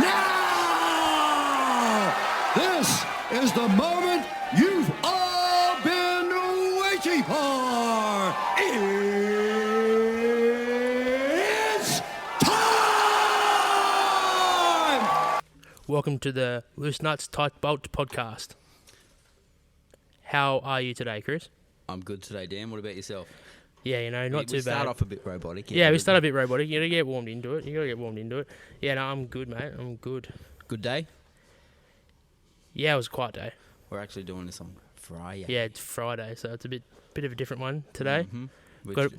Now! This is the moment you've all been waiting for. It's time! Welcome to the Loose Nuts Tight Bolt podcast. How are you today, Chris? I'm good today, Dan. What about yourself? Yeah, not too We start bad. off a bit robotic. Yeah, we start a bit robotic. You gotta get warmed into it. Yeah, no, I'm good, mate. I'm good. Good day? Yeah, it was a quiet day. We're actually doing this on Friday. Yeah, it's Friday, so it's a bit of a different one today. Mm-hmm. We got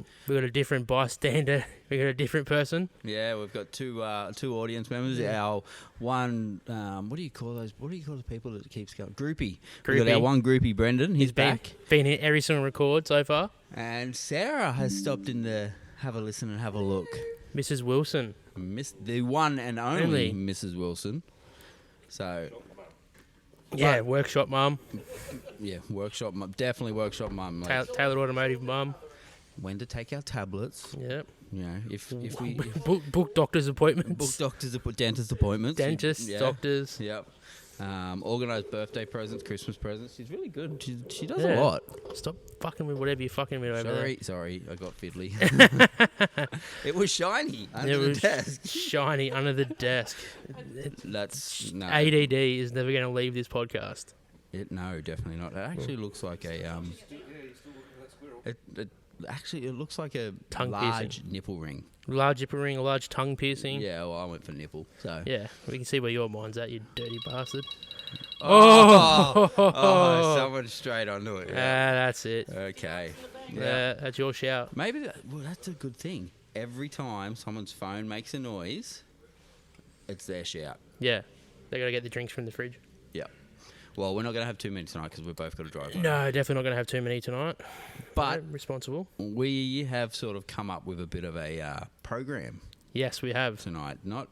a different bystander. We got a different person. Yeah, we've got two audience members. Our one, what do you call those? What do you call the people that keeps going? Groupie. We got our one groupie, Brendan. He's back. Been here every single record so far. And Sarah has stopped in to have a listen and have a look. Mrs. Wilson. The one and only Mrs. Wilson. So... Yeah, workshop mum. Yeah, workshop mum. Definitely workshop mum. Tailored automotive mum. When to take our tablets. Yep. You know, if we... book doctor's appointments. Dentist appointments. Dentists, doctors. Yep. Organise birthday presents, Christmas presents. She's really good. She does a lot. Stop fucking with whatever you're fucking with over there. Sorry, I got fiddly. It was shiny under the desk. Shiny under the desk. That's no. ADD is never going to leave this podcast. No, definitely not. It actually looks like a It looks like a tongue large piercing. nipple ring. Large nipple ring, a large tongue piercing. Yeah, well, I went for nipple. So yeah, we can see where your mind's at, you dirty bastard. Oh, someone straight onto it. Yeah. That's it. Okay. Yeah. That's your shout. Maybe that's a good thing. Every time someone's phone makes a noise, it's their shout. Yeah. They got to get the drinks from the fridge. Yeah. Well, we're not going to have too many tonight because we've both got to drive home. No, definitely not going to have too many tonight. But responsible. We have sort of come up with a bit of a program. Yes, we have. Tonight. Not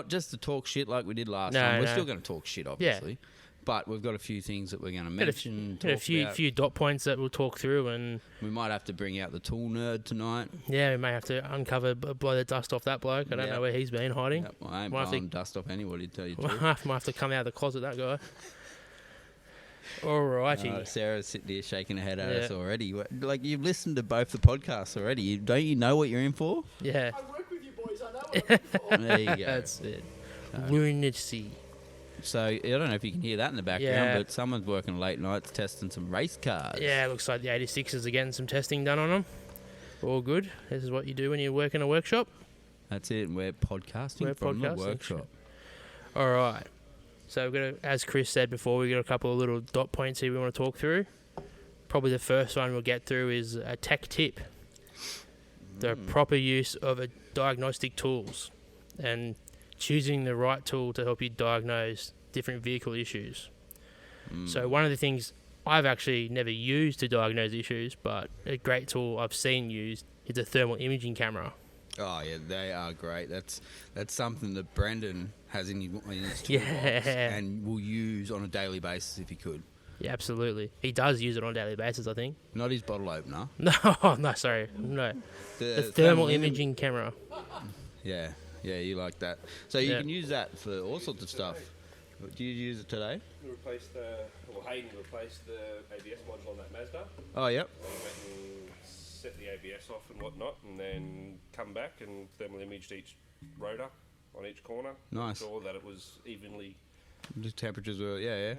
just to talk shit like we did last time. We're still going to talk shit, obviously. Yeah. But we've got a few things that we're going to mention. A few dot points that we'll talk through, and we might have to bring out the tool nerd tonight. Yeah, we may have to blow the dust off that bloke. I don't know where he's been hiding. Yep. Well, I ain't blowing dust off anybody, to tell you the truth. Might have to come out of the closet, that guy. Alrighty. Sarah's sitting here shaking her head at us already. Like, you've listened to both the podcasts already. Don't you know what you're in for? Yeah. I work with you boys. I know what you're in for. There you go. That's it. Lunacy. So, I don't know if you can hear that in the background, but someone's working late nights testing some race cars. Yeah, it looks like the 86s are getting some testing done on them. All good. This is what you do when you work in a workshop. That's it. We're podcasting from the workshop. All right. So, we've got as Chris said before, we've got a couple of little dot points here we want to talk through. Probably the first one we'll get through is a tech tip. The proper use of diagnostic tools and choosing the right tool to help you diagnose different vehicle issues. So one of the things I've actually never used to diagnose issues, but a great tool I've seen used is a thermal imaging camera. Oh yeah, they are great. That's something that Brendan has in his toolbox and will use on a daily basis if he could. Yeah, absolutely. He does use it on a daily basis, I think. Not his bottle opener. No, sorry. The thermal imaging camera. Yeah, you like that. So you can use that for all sorts of stuff. Do you use it today? Hayden replaced the ABS module on that Mazda. Oh, yep. And set the ABS off and whatnot, and then come back and thermal imaged each rotor on each corner. Nice. Saw that it was evenly. The temperatures were, yeah,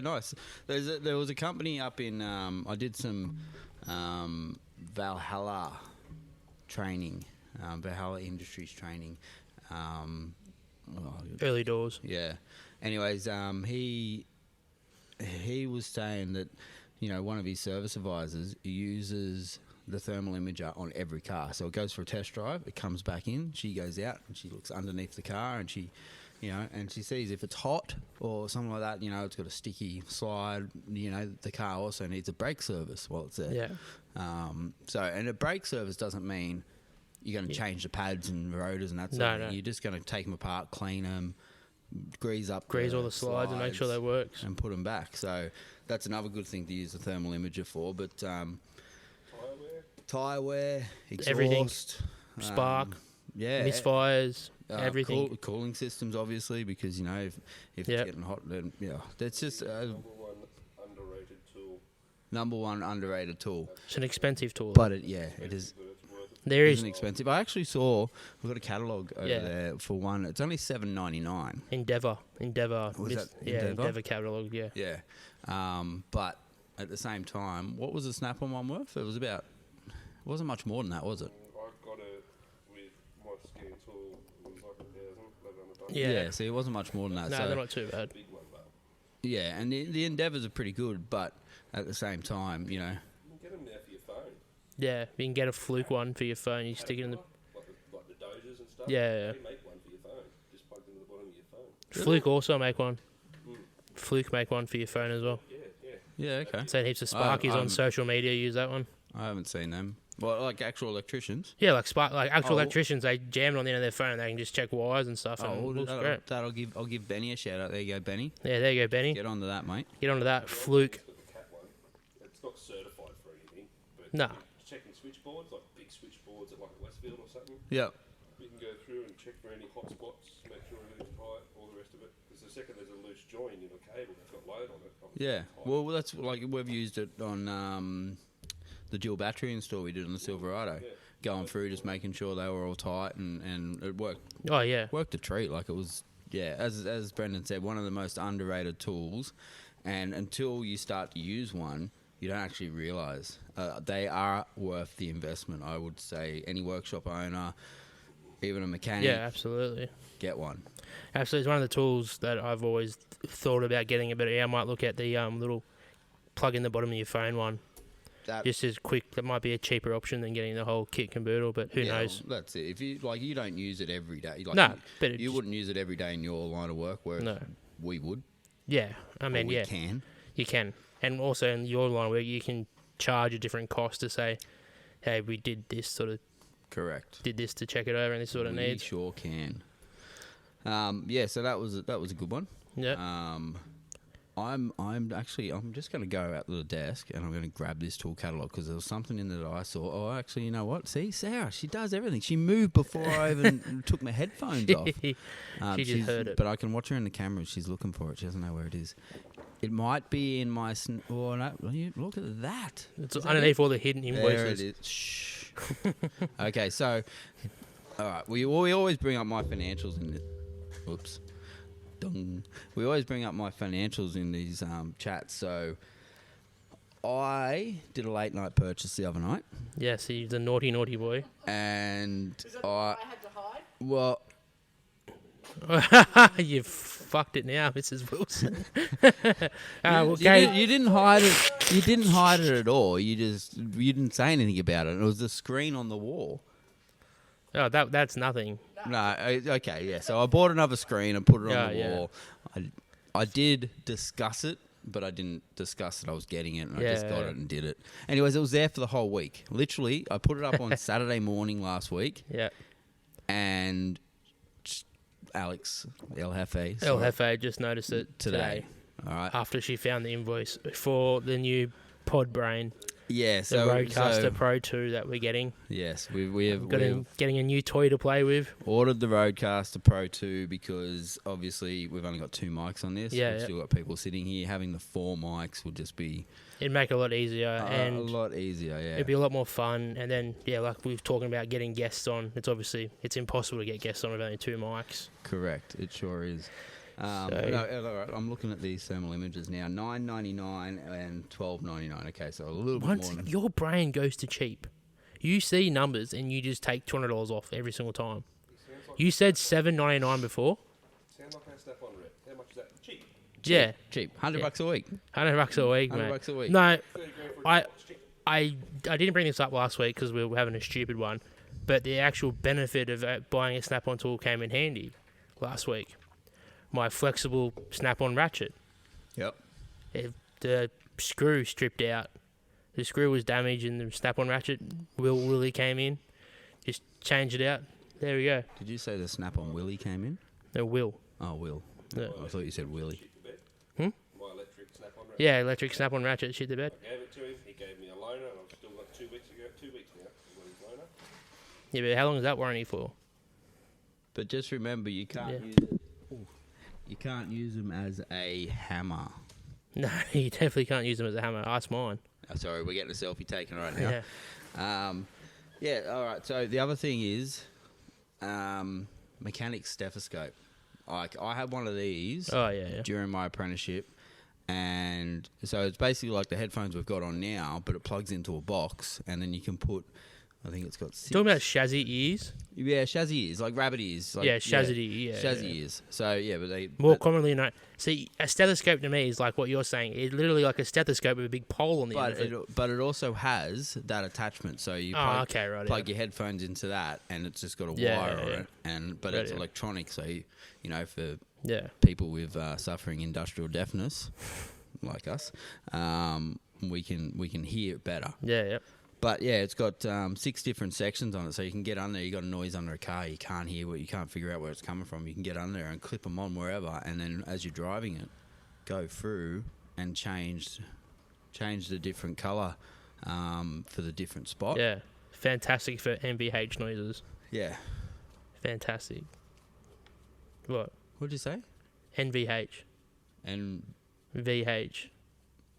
nice. There was a company up in, I did some Valhalla training, Valhalla Industries training. Early doors. Yeah. Anyways, he was saying that, one of his service advisors uses the thermal imager on every car. So it goes for a test drive, it comes back in, she goes out and she looks underneath the car and she sees if it's hot or something like that, it's got a sticky slide, the car also needs a brake service while it's there. Yeah. And a brake service doesn't mean you're going to change the pads and rotors and that sort of thing. You're just going to take them apart, clean them, grease all the slides and make sure they work and put them back. So that's another good thing to use the thermal imager for. But tyre wear, exhaust, everything, spark, misfires, Everything. Cooling systems, obviously, because, if Yep. it's getting hot, then, that's just Number one underrated tool. number one underrated tool. It's an expensive tool. But, it is. But it's worth it. there is Isn't expensive. I actually saw we've got a catalogue over Yeah. there for one. It's only $7.99. Endeavour. Was that Yeah, Endeavour? Endeavour catalogue, yeah. Yeah, but at the same time, what was the Snap-on one worth? It wasn't much more than that, was it? I got it with my skiing tool. It was like $1,100. Yeah. See, it wasn't much more than that. No, so, they're not too bad. Big one, though. yeah, and the Endeavours are pretty good, but at the same time, You can get them now for your phone. Yeah, you can get a fluke one for your phone. You stick it in the Like the Dozers and stuff. Yeah. They make one for your phone. Just plug them to the bottom of your phone. Fluke also make one. Fluke make one for your phone as well. Yeah, yeah. yeah, okay. So heaps of Sparkies on social media use that one. I haven't seen them. Well, like actual electricians. Yeah, like actual Oh. electricians, they jam it on the end of their phone and they can just check wires and stuff. And it looks great. I'll give Benny a shout out. There you go, Benny. Yeah, there you go, Benny. Get onto that, mate. Get onto that. Fluke. Got the cat one. It's not certified for anything, but No. checking switchboards, like big switchboards at like Westfield or something. Yeah. You can go through and check for any hot spots, make sure everything's tight, all the rest of it. Because the second there's a loose join in a cable that's got load on it. obviously Yeah. it's tight. Well, that's like we've used it on the dual battery install we did on the Silverado. Yeah. Going through, just making sure they were all tight, and it worked. Oh, yeah. Worked a treat. Like it was, as Brendan said, one of the most underrated tools. And until you start to use one, you don't actually realise they are worth the investment. I would say any workshop owner, even a mechanic, Yeah, absolutely. get one. Absolutely. It's one of the tools that I've always thought about getting a bit. I might look at the little plug in the bottom of your phone one. That, Just as quick. That might be a cheaper option than getting the whole kit caboodle, but who knows? Well, that's it. If you you don't use it every day. Like, No, but it you just- wouldn't use it every day in your line of work, whereas No. we would. Yeah, I mean, or we yeah, can. you can. And also in your line where you can charge a different cost to say, hey, we did this Correct. did this to check it over and this is what it We needs. sure can. So that was a good one. Yeah. I'm just going to go out to the desk and I'm going to grab this tool catalog because there was something in there that I saw. Oh, actually, you know what? See, Sarah, she does everything. She moved before I even took my headphones off. She just heard it. But I can watch her in the camera. She's looking for it. She doesn't know where it is. It might be in my. Oh no! Look at that. It's Is that underneath all the hidden There invoices. it is. Shh. Okay, so, all right. We always bring up my financials in this. Whoops. Dung. We always bring up my financials in these chats. So, I did a late night purchase the other night, Yeah, see, the naughty boy. and Is that what I had to hide? well, You fucked it now, Mrs. Wilson. you didn't hide it. You didn't hide it at all. You didn't say anything about it. It was the screen on the wall. Oh, that's nothing. No, okay, yeah. So I bought another screen and put it on the Yeah. wall. I did discuss it, but I didn't discuss that I was getting it, and I just got Yeah. it and did it. Anyways, it was there for the whole week. Literally, I put it up on Saturday morning last week, Yeah. and Alex, El Jefe, El saw it Jefe just noticed it today All right. after she found the invoice for the new Pod Brain, Yeah, the so Roadcaster Pro 2 that we're getting. yes, we've Getting a new toy to play with. ordered the Roadcaster Pro 2 because obviously we've only got 2 mics on this. Yeah, We've yeah. still got people sitting here. Having the 4 mics would just be It'd make it a lot easier a and lot easier. Yeah. it'd be a lot more fun. And then, yeah, like we were talking about getting guests on, it's impossible to get guests on with only 2 mics. Correct. It sure is. So- All right, I'm looking at these thermal images now. $9.99 and $12.99. Okay, so a little bit Once more. your brain goes to cheap, you see numbers and you just take $200 off every single time. You said $7.99 before. Sound like a snap on rep. How much is that? Cheap. Yeah, Cheap. $100 Yeah. a week. $100 a week, $100 mate. a week. No, 30 grand for a I- cheap watch. Cheap. I didn't bring this up last week because we were having a stupid one, but the actual benefit of buying a snap-on tool came in handy last week. My flexible snap-on ratchet. Yep. The screw stripped out. The screw was damaged and the snap-on ratchet, Willie came in, just changed it out. There we go. Did you say the snap-on Willie came in? No, Will. Oh, Will. Yeah. I thought you said Willie. Shit the bed. Hmm? My electric snap on rep. Yeah, electric snap-on ratchet, shit the bed. I gave it to him. He gave me a loaner, and I've still got 2 weeks now. 2 weeks now. I've got his loaner. Yeah, but how long is that warranty for? But just remember, you can't Yeah. use it. You can't use them as a hammer. No, you definitely can't use them as a hammer. Ask mine. Oh, sorry, we're getting a selfie taken right now. Yeah. Yeah, all right. So the other thing is mechanic stethoscope. Like, I had one of these Oh, yeah. during my apprenticeship. And so it's basically like the headphones we've got on now, but it plugs into a box, and then you can put, I think it's got 6. Talking about Shazzy ears. Yeah, Shazzy ears, like rabbit ears. Like, Yeah, Shazzy, yeah, Shazzy yeah. ears. So, yeah, but they... More but, commonly known. See, a stethoscope to me is like what you're saying. It's literally like a stethoscope with a big pole on the end of it. but it also has that attachment, so you Oh, plug your headphones into that, and it's just got a Yeah, wire yeah, on yeah. it, but Right, it's yeah. electronic, so you know, for Yeah. people with suffering industrial deafness, like us, we can hear it better. Yeah, yeah. But yeah, it's got 6 different sections on it, so you can get under. You got a noise under a car, you can't hear you can't figure out where it's coming from. You can get under there and clip them on wherever, and then as you're driving it, go through and change the different color for the different spot. Yeah. Fantastic for MVH noises. Yeah. Fantastic. What? What'd you say? NVH. And VH.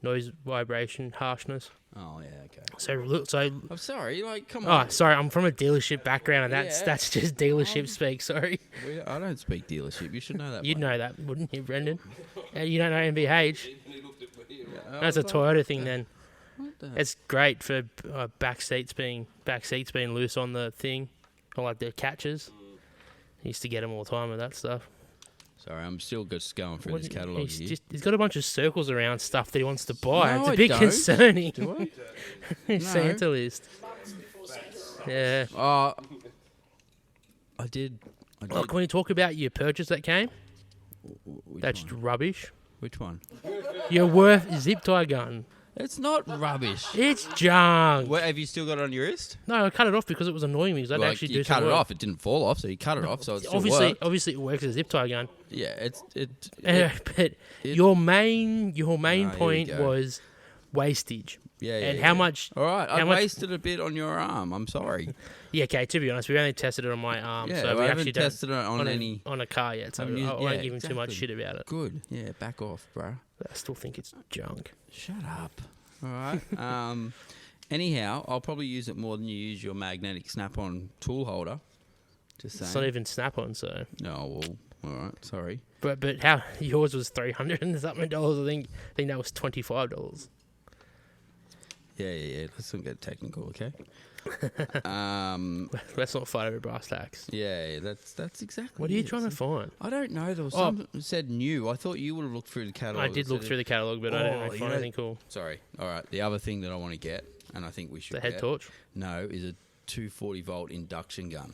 Noise, vibration, harshness. oh yeah, okay. So I'm sorry, like come oh, on. sorry, I'm from a dealership background, and Yeah. that's just dealership speak. Sorry, I don't speak dealership. You should know that. you'd bloke. know that, wouldn't you, Brendan? You don't know MVH? Oh, That's a but- Toyota thing, then. What the- It's great for back seats being loose on the thing, or like the catches. Used to get them all the time with that stuff. Sorry, I'm still just going through What this do you- catalogue here. he's got a bunch of circles around stuff that he wants to buy. No, It's a I bit don't. concerning. Do I? Santa list. Yeah. Oh, I did. Oh, can we talk about your purchase that came? Which That's one? rubbish. Which one? Your worth zip tie gun. It's not rubbish. It's junk. What, have you still got it on your wrist? No, I cut it off because it was annoying me. Because I'd Like, actually you do some cut it work. off. It didn't fall off, so you cut it off. So it's still worked. Obviously, it works as a zip tie gun. Yeah, But your main here we point go. was wastage. yeah. And yeah. how much? All right, I how much- wasted a bit on your arm. I'm sorry. Yeah, okay. To be honest, we only tested it on my arm, Yeah, so I we haven't actually don't tested it on any. on a car yet. So I haven't used- won't yeah, give him too much exactly. shit about it. Good. Yeah, back off, bro. But I still think it's junk. Shut up. All right. Anyhow, I'll probably use it more than you use your magnetic snap-on tool holder. Just saying. It's not even snap-on, so. No, well, all right. Sorry. But how yours was $300 and something dollars. I think that was $25. Yeah. Let's not get technical, okay? Let's not fight over brass tacks. Yeah. That's exactly. What are you it. trying to find? I don't know. There was Oh. some that said new. I thought you would have looked through the catalog. I did look through the catalogue, but I Oh, didn't you find know- anything cool. Sorry. All right. The other thing that I want to get, and I think we should The head get, torch. No, is a 240-volt induction gun.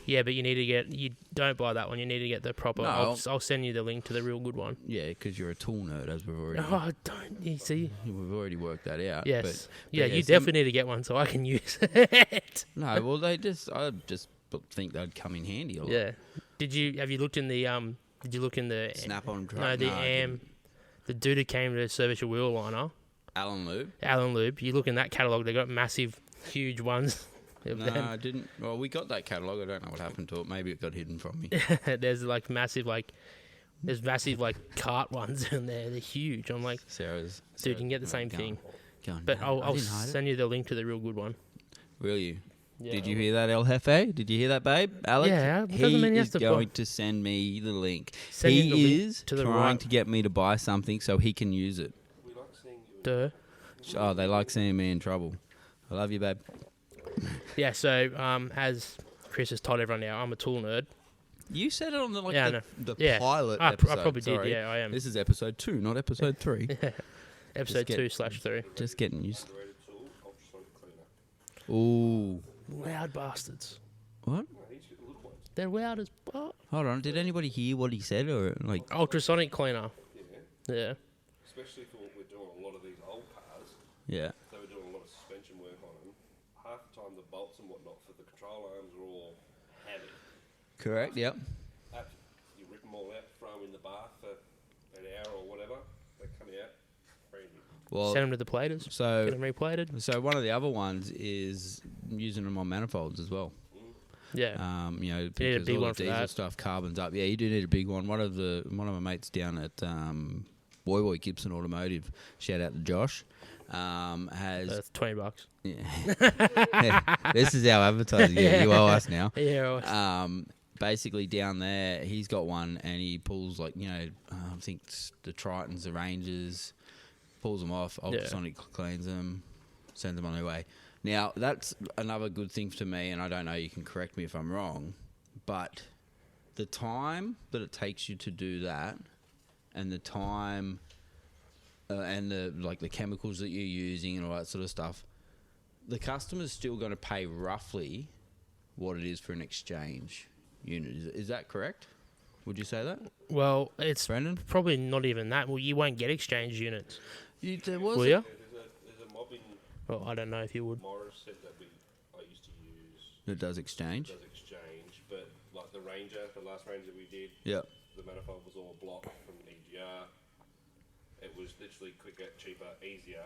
Yeah, but you don't buy that one. You need to get the proper. No. I'll send you the link to the real good one. Yeah, because you're a tool nerd, as we've already Oh, don't you see? we've already worked that out. Yes. But Yeah, yeah, you some- definitely need to get one so I can use it. No, well, I just think they'd come in handy a lot. Yeah. Have you looked in the Did you look in the Snap-on truck. No, the I didn't. the dude who came to service your wheel liner, Allen Lube. Alan Lube. You look in that catalogue. They got massive, huge ones. of No, them. I didn't. Well, we got that catalogue. I don't know what happened to it. Maybe it got hidden from me. There's massive cart ones in there. They're huge. I'm like, Sarah's. dude, you can get the same thing. Going, But no, I I'll didn't hide it. send you the link to the real good one. Will you? Yeah, Did you hear that, El Jefe? Did you hear that, babe? Alex? Yeah, it he doesn't mean he has is to buy- going to send me the link. Send him He the link is to the trying right. to get me to buy something so he can use it. We like seeing you. Duh. Oh, they like seeing me in trouble. I love you, babe. Yeah. So as Chris has told everyone now, I'm a tool nerd. You said it on the Yeah, I know. the Yeah. pilot I episode. probably did. Sorry. Yeah, I am. This is episode 2, not episode 3. Episode get- 2/3. Just getting used. Underrated tool, ultrasonic cleaner. Ooh. Loud bastards. What? No, he's got the little ones. They're loud as fuck. Hold on. Did anybody hear what he said, or like? Ultrasonic cleaner. Yeah. Yeah. Especially for what we're doing on a lot of these old cars. Yeah. They were doing a lot of suspension work on them. Half the time the bolts and whatnot for the control arms are all heavy. Correct. Yep. You rip them all out, throw them in the bath for an hour or whatever. They come out brand new. Well, Send them to the platers. Get so them replated. one of the other ones is using them on manifolds as well. Yeah. You know, need a because big all one the for diesel that. stuff carbons up. Yeah, you do need a big one. One of my mates down at Boy Gibson Automotive, shout out to Josh, has That's $20. yeah, this is our advertising. Yeah, you owe us now. Yeah. Basically down there, he's got one, and he pulls like I think the Tritons, the Rangers, pulls them off, ultrasonic cleans them, sends them on their way. Now that's another good thing to me, and I don't know. You can correct me if I'm wrong, but the time that it takes you to do that, and the time, and the chemicals that you're using and all that sort of stuff, the customer's still going to pay roughly what it is for an exchange unit. Is that correct? Would you say that? Well, it's Brendan? probably not even that. Well, you won't get exchange units. There was Will you? There's a mob in Well, I don't know if you would. Morris said that I used to use that does exchange. does exchange, but like the Ranger, the last Ranger we did, Yep. the manifold was all block from EGR. It was literally quicker, cheaper, easier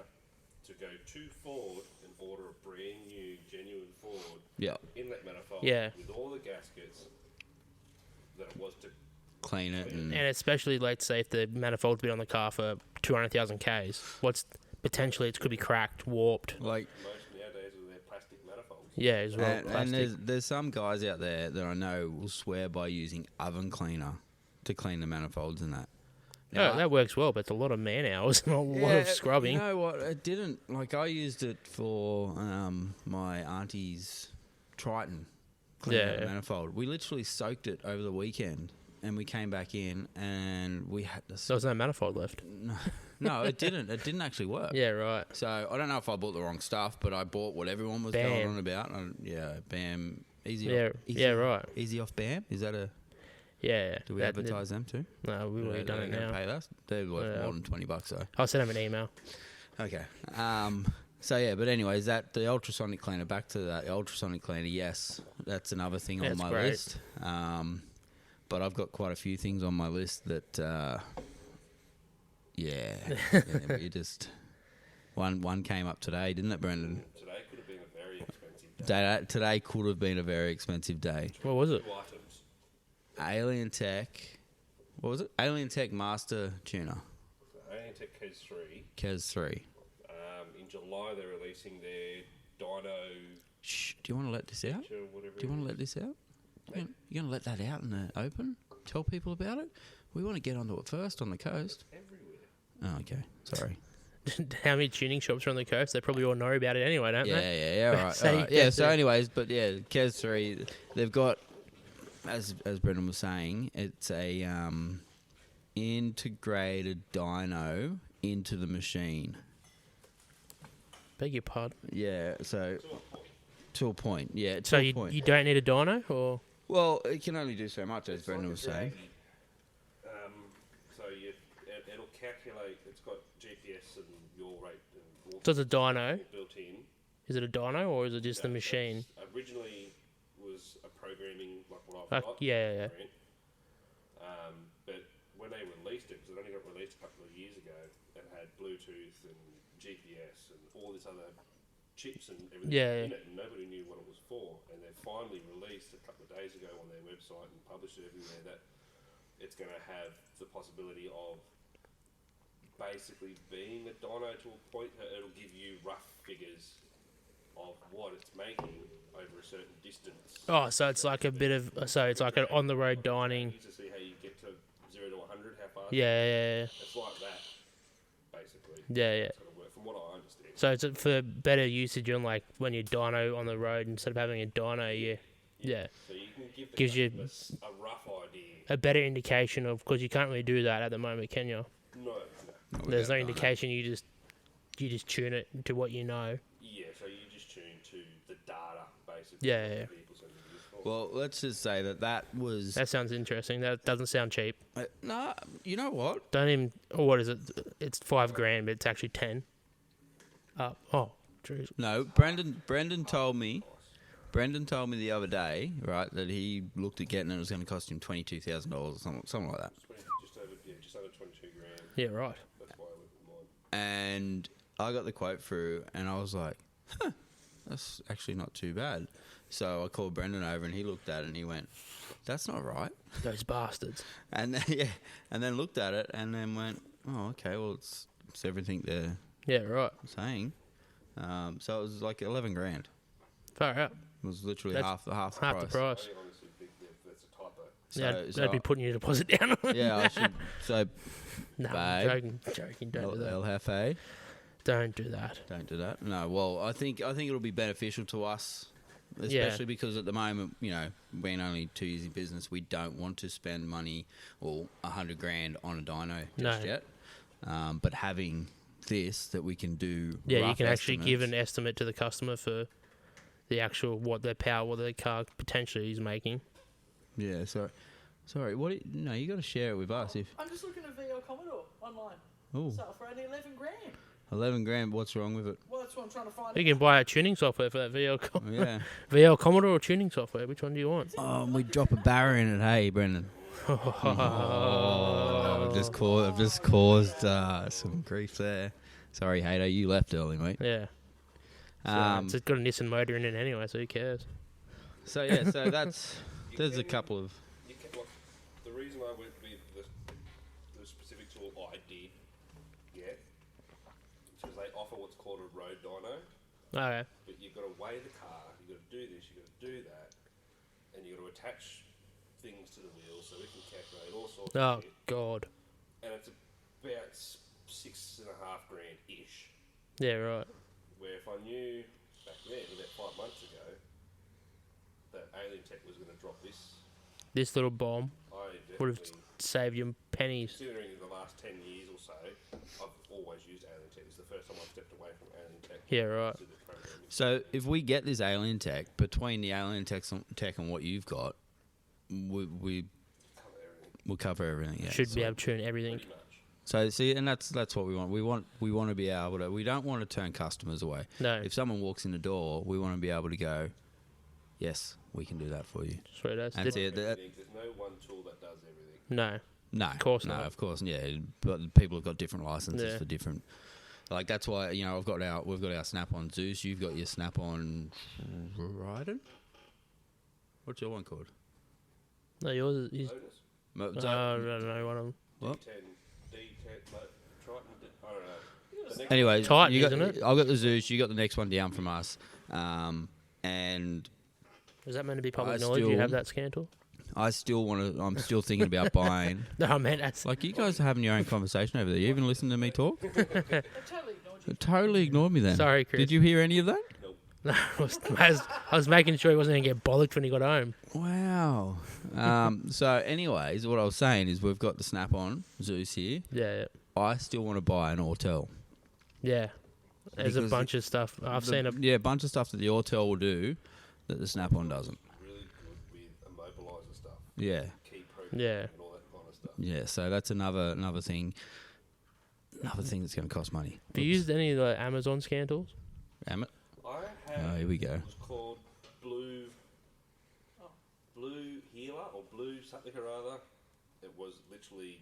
to go to Ford and order a brand new, genuine Ford Yep. inlet manifold Yeah. with all the gaskets than it was to. Clean it and And especially, let's say, if the manifold's been on the car for 200,000 Ks, what's potentially it could be cracked, warped. like. Most nowadays with their plastic manifolds. Yeah, as well. And Plastic. there's some guys out there that I know will swear by using oven cleaner to clean the manifolds and that. Oh, that works well, but it's a lot of man hours and a lot of scrubbing. You know what? It didn't. Like, I used it for my auntie's Triton. Cleaning out the manifold. We literally soaked it over the weekend, and we came back in, and we had to. There was no manifold left. No, it didn't. It didn't actually work. Yeah, right. So I don't know if I bought the wrong stuff, but I bought what everyone was going on about. BAM. Easy. Yeah, easy, yeah, right. Easy off BAM. Is that a? Yeah. Do we advertise them too? No, we've already done it They're now. Pay us. They're worth more than $20 though. I'll send them an email. Okay. So yeah, but anyways, that the ultrasonic cleaner. Back to that ultrasonic cleaner. Yes, that's another thing on That's my great. list. But I've got quite a few things on my list that. We just one came up today, didn't it, Brendan? Today could have been a very expensive day. Today could have been a very expensive day. What was it? Two items. Alien Tech. What was it? Alien Tech Master Tuner. Alien Tech Case 3. Kez 3. In July, they're releasing their Dino. Shh. Do you want to let this out? Whatever. Do you want to let this out? You're going to let that out in the open? Tell people about it? We want to get onto it first on the coast. Everywhere. Oh, okay. Sorry. How many tuning shops are on the coast? They probably all know about it anyway, don't they? Yeah, right. So all you right. get Yeah, to- so anyways, but yeah, Kez 3, they've got, as Brendan was saying, it's a integrated dyno into the machine. Beg your pardon. Yeah, so to a point. Yeah, to So a you point. don't need a dyno, or Well, it can only do so much, as Brendan was saying. So it'll calculate. It's got GPS and yaw rate and all so it's a dyno? built in. Is it a dyno or is it just the No, machine? that's Originally was a programming like what I've Like, got. yeah. But when they released it, because it only got released a couple of years ago, it had Bluetooth and GPS and all this other chips and everything Yeah. in it, and nobody knew what it was for. And they finally released a couple of days ago on their website and published it everywhere that it's going to have the possibility of basically being a dyno to a point. It'll give you rough figures of what it's making over a certain distance. Oh, so it's like a bit of it's like an on the road dining. To see how you get to 0 to 100, how fast. Yeah. It's like that, basically. Yeah. It's gonna work, from what I understand. So it's for better usage on like when you dyno on the road instead of having a dyno. Yeah. So you can give the Gives you customers a rough idea. A better indication of, because you can't really do that at the moment, can you? No. There's no indication. You just tune it to what you know. Yeah, so you just tune to the data, basically. Yeah. What the vehicle's gonna be used for. Well, let's just say that was... That sounds interesting. That doesn't sound cheap. no, you know what? Don't even. Or what is it? It's $5,000, but it's actually 10. Oh, true. No, Brendan told me the other day, right, that he looked at getting it. It was going to cost him $22,000 or something like that. Just under 22 grand. Yeah, right. That's why I went with mine. And I got the quote through, and I was like, "Huh, that's actually not too bad." So I called Brendan over, and he looked at it, and he went, "That's not right." Those bastards. And then, and then looked at it, and then went, "Oh, okay. Well, it's everything they're Yeah, right. saying." So it was like 11 grand. Far out. It was literally That's half the Half price. the price. I honestly think that's a typo. Yeah, So they'd be putting your deposit down. yeah, I should. So No, Babe. joking. Don't do El that. Jefe, Don't do that. don't do that. No, well, I think it'll be beneficial to us, especially because at the moment, being only 2 years in business, we don't want to spend money or 100 grand on a dyno just No. yet. But having this that we can do, Yeah, you rough can actually give an estimates. estimate to the customer for the actual what their car potentially is making. Yeah, sorry. No, you got to share it with us. If I'm just looking at VL Commodore online. oh, So for only 11 grand. 11 grand, what's wrong with it? Well, that's what I'm trying to find. You can buy a tuning software for that VL Oh, yeah. VL Commodore or tuning software. Which one do you want? Oh, we drop a barrier in it, hey, Brendan. Oh, I've just caused some grief there. Sorry, hater, you left early, mate. Yeah. It's got a Nissan motor in it anyway, so who cares? So there's a couple of The reason I went with the specific tool I did get is because they offer what's called a road dyno, Okay. but you've got to weigh the car, you've got to do this, you've got to do that, and you've got to attach things to the wheels so it can calculate all sorts Oh of shit. God. And it's about $6.5 grand ish. Yeah, right. Where if I knew back then, about 5 months ago, that Alien Tech was going to drop this, This little bomb I would have definitely, saved you pennies. considering in the last 10 years or so, I've always used Alien Tech. It's the first time I've stepped away from Alien Tech. Yeah, right. to the programming. So if we get this Alien Tech, between the Alien Tech and what you've got, we Cover everything, will cover everything. Yeah. Should be able to tune everything. pretty much. So see, and that's what we want. We want to be able to. We don't want to turn customers away. No. If someone walks in the door, we want to be able to go, yes, we can do that for you. Sweet as. And see, There's no one tool that does everything. No. no, Of course no, not. of course, yeah. But people have got different licenses Yeah. for different. Like that's why we've got our Snap-on Zeus. You've got your Snap-on Raiden. What's your one called? No, yours is. Lotus, I don't know one of them. What? D10, Triton, I don't know. The next Anyways, Titan, you got, isn't it? I've got the Zeus. You got the next one down from us, and Is that meant to be public I knowledge? You still- have that scan tool? I still want to. I'm still thinking about buying. No, I meant that's. Like you guys are having your own conversation over there. You even listen to me talk? I totally ignored you. Totally ignored me then. Sorry, Chris. Did you hear any of that? No, I was making sure he wasn't going to get bollocked when he got home. Wow. So, anyways, what I was saying is we've got the Snap-on Zeus here. Yeah, I still want to buy an Autel. yeah. There's a Because bunch of stuff. I've seen a. Yeah, a bunch of stuff that the Autel will do that the Snap-on doesn't. really good with immobilizer stuff, Yeah. key programming, Yeah. and all that kind of stuff. Yeah, so that's another thing. Another thing that's going to cost money. Have you used any of the Amazon scan tools? Damn it. I Oh, had here we go. it was called Blue Healer or Blue something or other. It was literally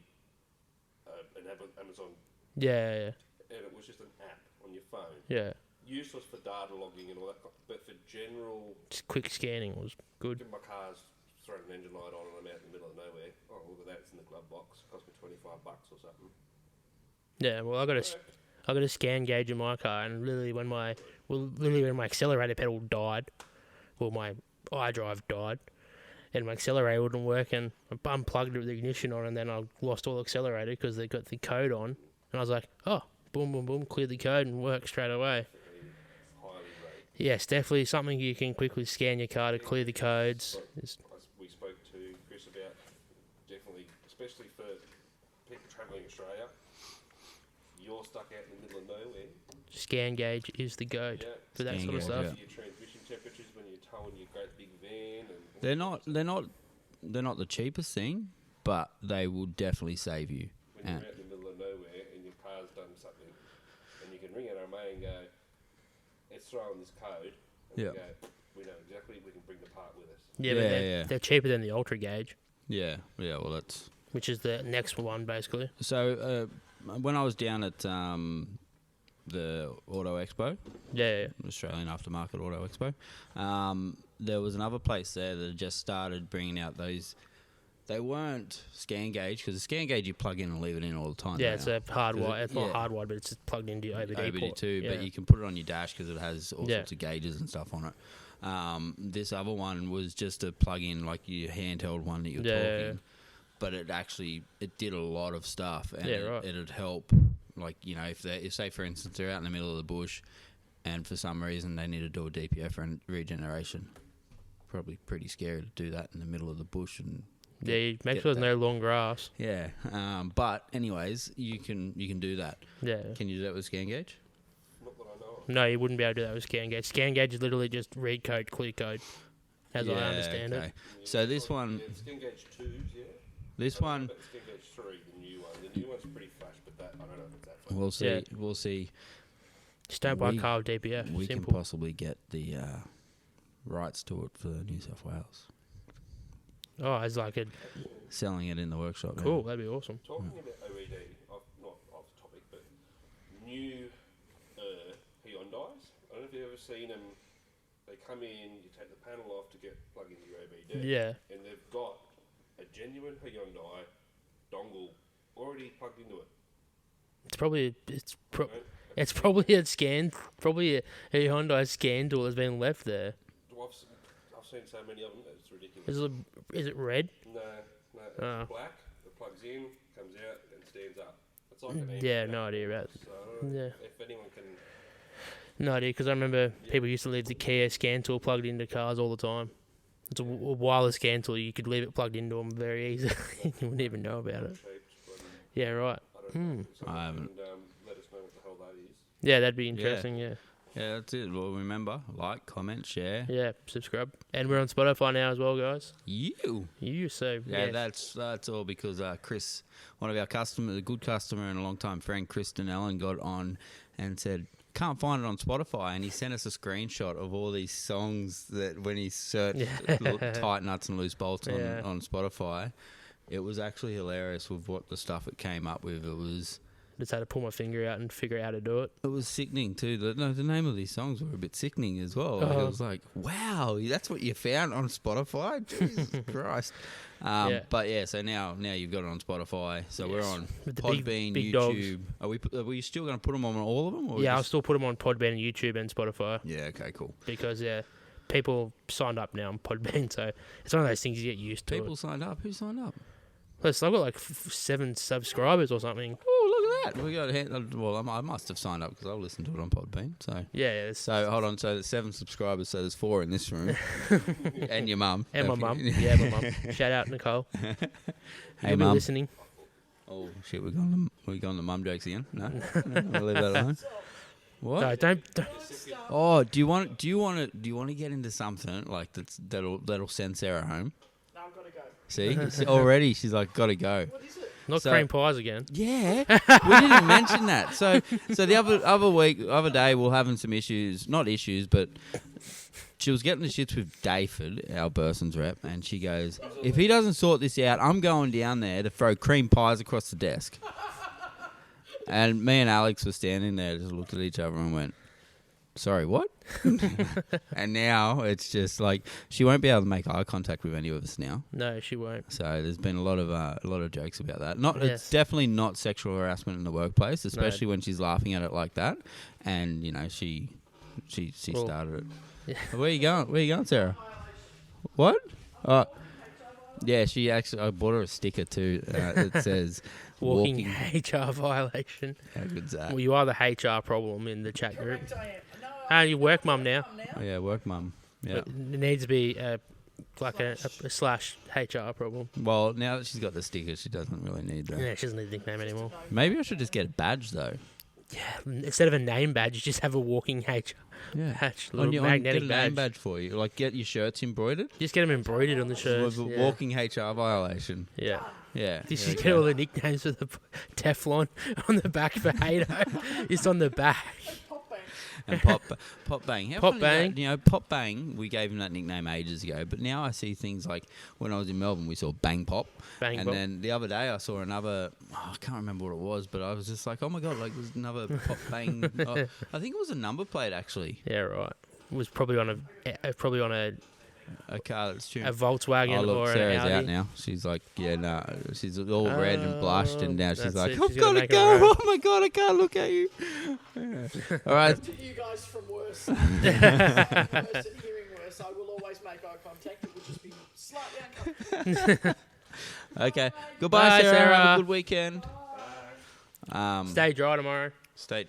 an Amazon, Yeah, and it was just an app on your phone. yeah. Useless for data logging and all that, but for general, Just quick scanning was good. if my car's thrown an engine light on and I'm out in the middle of nowhere, oh look at that, it's in the glove box. Cost me $25 or something. Yeah, well, I got a scan gauge in my car, and literally when my accelerator pedal died, well, my iDrive died, and my accelerator wouldn't work, and I unplugged it with the ignition on, and then I lost all the accelerator because they got the code on, and I was like, oh, boom, boom, boom, cleared the code and worked straight away. Highly rated. Yes, definitely something you can quickly scan your car to clear the codes. We spoke to Chris about definitely, especially for people travelling Australia. You're stuck out in the middle of nowhere. Scan gauge is the go Yeah. for that Scan sort of gauge, stuff. yeah. Your transmission temperatures when you're towing your great big van. And all They're sorts of not the cheapest thing, but they will definitely save you. when you're And out in the middle of nowhere and your car's done something, and you can ring NRMA and go, it's throwing this code, and Yeah. we go, we know exactly, we can bring the part with us. Yeah, but Yeah. they're cheaper than the Ultra gauge, yeah, well that's which is the next one basically. so. When I was down at the Auto Expo, Yeah. Australian Aftermarket Auto Expo. There was another place there that just started bringing out those. They weren't scan gauge because the scan gauge you plug in and leave it in all the time. Yeah, now. it's a hardwired. It's not yeah. hardwired, but it's just plugged into your OBD port. too, Yeah. but you can put it on your dash because it has all Yeah. sorts of gauges and stuff on it. This other one was just a plug in, like your handheld one that you're talking, but it did a lot of stuff, and it'd help. Like, you know, if say for instance they're out in the middle of the bush, and for some reason they need to do a DPF regeneration, probably pretty scary to do that in the middle of the bush and. Yeah, you make sure there's no long grass. Yeah, but anyways, you can do that. Yeah. Can you do that with scan gauge? Not that I know of. No, you wouldn't be able to do that with scan gauge. Scan gauge is literally just read code, clear code, as I understand it. So this one, Yeah, skin gauge 2s, yeah. this one, But skin gauge 3, the new one. The new one's pretty flash, but that I don't know if it's that flash. we'll see. Yeah. We'll see. Just don't buy a We- car with DPF. We Simple. can possibly get the rights to it for New South Wales, Oh, it's like a selling it in the workshop. now. cool. That'd be awesome. Talking about OED, not off topic, but new Hyundais. I don't know if you've ever seen them. They come in, you take the panel off to get plug into your OBD. Yeah. And they've got a genuine Hyundai dongle already plugged into it. It's probably Right? it's probably a scan. Probably a Hyundai scan tool has been left there. I've seen so many of them. It's ridiculous. Is it red? No, it's Oh. black. It plugs in, comes out, and stands up. It's like an Yeah, amp. no idea about it. So I don't know Yeah. if anyone can. No idea, because I remember people used to leave the Kia scan tool plugged into cars all the time. It's a wireless scan tool. You could leave it plugged into them very easily. You wouldn't even know about it. Yeah, right. I don't know. Someone I haven't. can, let us know what the hell that is. Yeah, that'd be interesting. Yeah. Yeah, that's it. Well, remember, like, comment, share. Yeah, subscribe. And we're on Spotify now as well, guys. You. So Yeah, that's all because Chris, one of our customers, a good customer and a long time friend, Kristen Allen, got on and said, can't find it on Spotify, and he sent us a screenshot of all these songs that when he searched tight nuts and loose bolts on Spotify, it was actually hilarious with what the stuff it came up with. It was just had to pull my finger out and figure out how to do it. It was sickening too. The name of these songs were a bit sickening as well. Like, it was like, wow, that's what you found on Spotify? Jesus Christ. But yeah, so now you've got it on Spotify. So we're on With the Podbean, big YouTube. Are we still going to put them on all of them? Or Yeah, I'll still put them on Podbean, YouTube, and Spotify. Yeah, okay, cool. Because people signed up now on Podbean, so it's one of those things you get used to. People signed up? Who signed up? Plus, I've got like 7 subscribers or something. Oh, look at that. We got well, I must have signed up because I'll listen to it on Podbean. So Yeah. So hold on. So there's 7 subscribers. So there's 4 in this room, and your mum. And my Okay. mum. Yeah, my mum. Shout out, Nicole. Hey, You'll be mum. listening. Oh shit, we're going the mum jokes again. No, we'll leave that alone. What? No, don't. Oh, do you want to get into something like that'll send Sarah home? No, I've got to go. See, already she's like, gotta go. What is it? Not So- cream pies again. Yeah, we didn't mention that. So the other day, we're having some issues. Not issues, but she was getting the shits with Dayford, our Burson's rep, and she goes, if he doesn't sort this out, I'm going down there to throw cream pies across the desk. And me and Alex were standing there, just looked at each other and went, sorry, what? And now it's just like she won't be able to make eye contact with any of us now. No, she won't. So there's been a lot of jokes about that. Not Yes. It's definitely not sexual harassment in the workplace, especially when she's laughing at it like that. And you know she Well, started it. yeah. Where you going? Where you going, Sarah? What? Yeah, she actually. I bought her a sticker too. It says Walking HR violation. How good's that? Well, you are the HR problem in the chat group. Correct, I am. No, Ah, you work mum now. Oh, yeah, work mum. Yeah. But it needs to be like a slash HR problem. Well, now that she's got the sticker, she doesn't really need that. Yeah, she doesn't need a nickname anymore. Maybe I should just get a badge though. Yeah, instead of a name badge, you just have a walking HR Yeah. badge, On little your magnetic get a badge. name badge for you. Like get your shirts embroidered. Just get them embroidered on the shirts. With a Yeah. walking HR violation. Yeah. Yeah. You there should we get go. all the nicknames with the Teflon on the back for Hato. It's on the back. Pop bank. And Pop Bang. How Pop funny that, Bang. Pop Bang, we gave him that nickname ages ago, but now I see things like when I was in Melbourne, we saw Bang Pop. Bang and Pop. then the other day I saw another, I can't remember what it was, but I was just like, oh my God, like there's another Pop Bang. I think it was a number plate actually. Yeah, right. It was probably on a A car that's tuned. a Volkswagen Oh, look, or Sarah's an Audi. out now. She's like, yeah, no. She's all red and blushed, and now she's that's like, it. I've She's gotta got to make go. her own. Oh my God, I can't look at you. Yeah. All right. To you guys from worse, worse and hearing worse, I will always make eye contact. It will just be slightly uncomfortable. Okay. Goodbye, Bye, Sarah. Sarah. Have a good weekend. Stay dry tomorrow. Stay.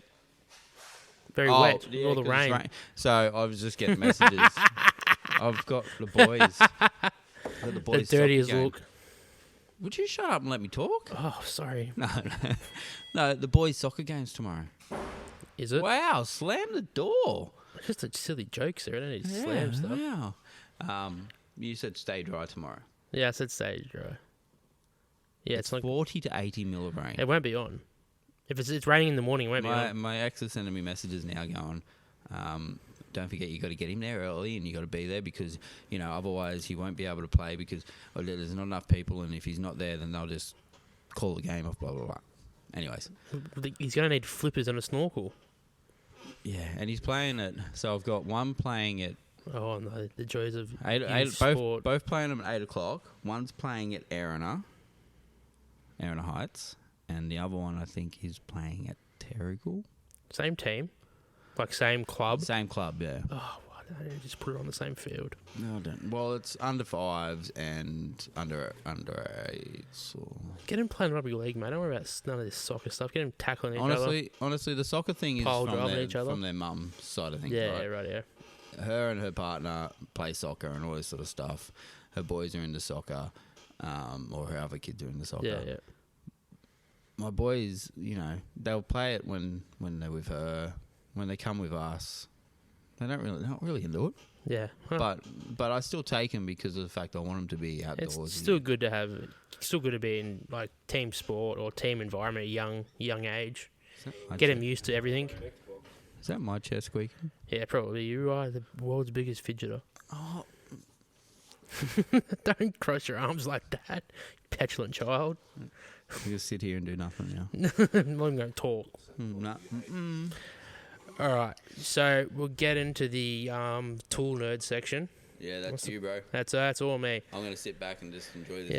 Very Oh, wet. yeah, All the 'cause it's rain. So I was just getting messages. I've got the boys. The dirtiest look. Would you shut up and let me talk? Oh, sorry. No, the boys' soccer game's tomorrow. Is it? Wow, slam the door. It's just a silly joke, sir. I don't need to slam stuff. Wow. You said stay dry tomorrow. Yeah, I said stay dry. Yeah, it's like 40 to 80 mil of rain. it won't be on. If it's raining in the morning, it won't be My, on. my ex is sending me messages now going, don't forget you got to get him there early and you got to be there because, otherwise he won't be able to play because there's not enough people and if he's not there then they'll just call the game off, blah, blah, blah. Anyways. He's going to need flippers and a snorkel. Yeah, and he's playing it. So I've got one playing at Oh, no, the joys of eight sport. both playing them at 8 o'clock. One's playing at Erina Heights, and the other one I think is playing at Terrigal. Same team. Like same club. Same club, yeah. Oh, why don't they just put it on the same field? No, I don't. Well, it's under fives and under eights. Or... Get him playing rugby league, mate. Don't worry about none of this soccer stuff. Get him tackling each other. Honestly, the soccer thing is Pile driving each other. from their mum's side of things. Yeah, right? yeah. Her and her partner play soccer and all this sort of stuff. Her boys are into soccer, or her other kids are into soccer. Yeah, yeah. My boys, they'll play it when they're with her. When they come with us, they're not really into it. Yeah. Huh. But I still take them because of the fact I want them to be outdoors. It's still good to be in like team sport or team environment at a young age. Get him used to everything. Is that my chair squeaking? Yeah, probably. You are the world's biggest fidgeter. Oh, Don't cross your arms like that, you petulant child. we just sit here and do nothing now. I'm not even going to talk. No. All right, so we'll get into the tool nerd section. Yeah, that's you, bro. That's all me. I'm gonna sit back and just enjoy this.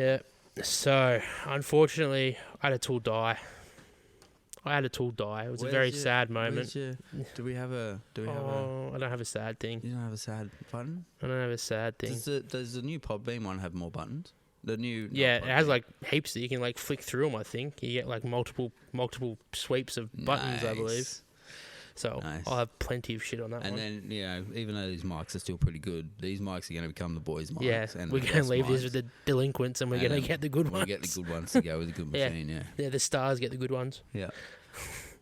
Yeah. So unfortunately, I had a tool die. It was a very sad moment. Do we have a? I don't have a sad thing. You don't have a sad button? I don't have a sad thing. Does the new Podbean one have more buttons? The new. Yeah, it has like heaps that you can like flick through them. I think you get like multiple sweeps of buttons. I believe. So Nice. I'll have plenty of shit on that And one. then, even though these mics are still pretty good, these mics are going to become the boys' mics. Yeah, and we're the going to best leave this mics. with the delinquents and we're And going to then get the good We'll ones. get the good ones to go with a good Yeah. machine, yeah. Yeah, the stars get the good ones. Yeah.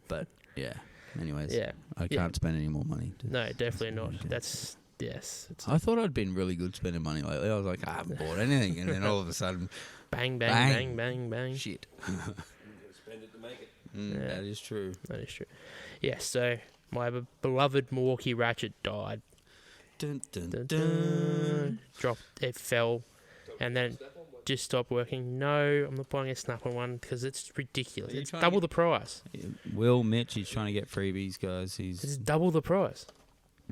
But, yeah. Anyways, Yeah. I can't spend any more money. No, definitely not. That's, yes. It's I thought I'd been really good spending money lately. I was like, I haven't bought anything. And then all of a sudden, bang, bang, Bang. bang, bang, bang. shit. You gotta spend it to make it. Yeah. That is true. That is true. Yeah, so my beloved Milwaukee Ratchet died. Dun, dun, Dun, dun. dun. Dropped, it fell, and then just stopped working. No, I'm not buying a Snap-on one because it's ridiculous. Are you It's trying to double get- the price. Will Mitch, he's trying to get freebies, guys. It's double the price.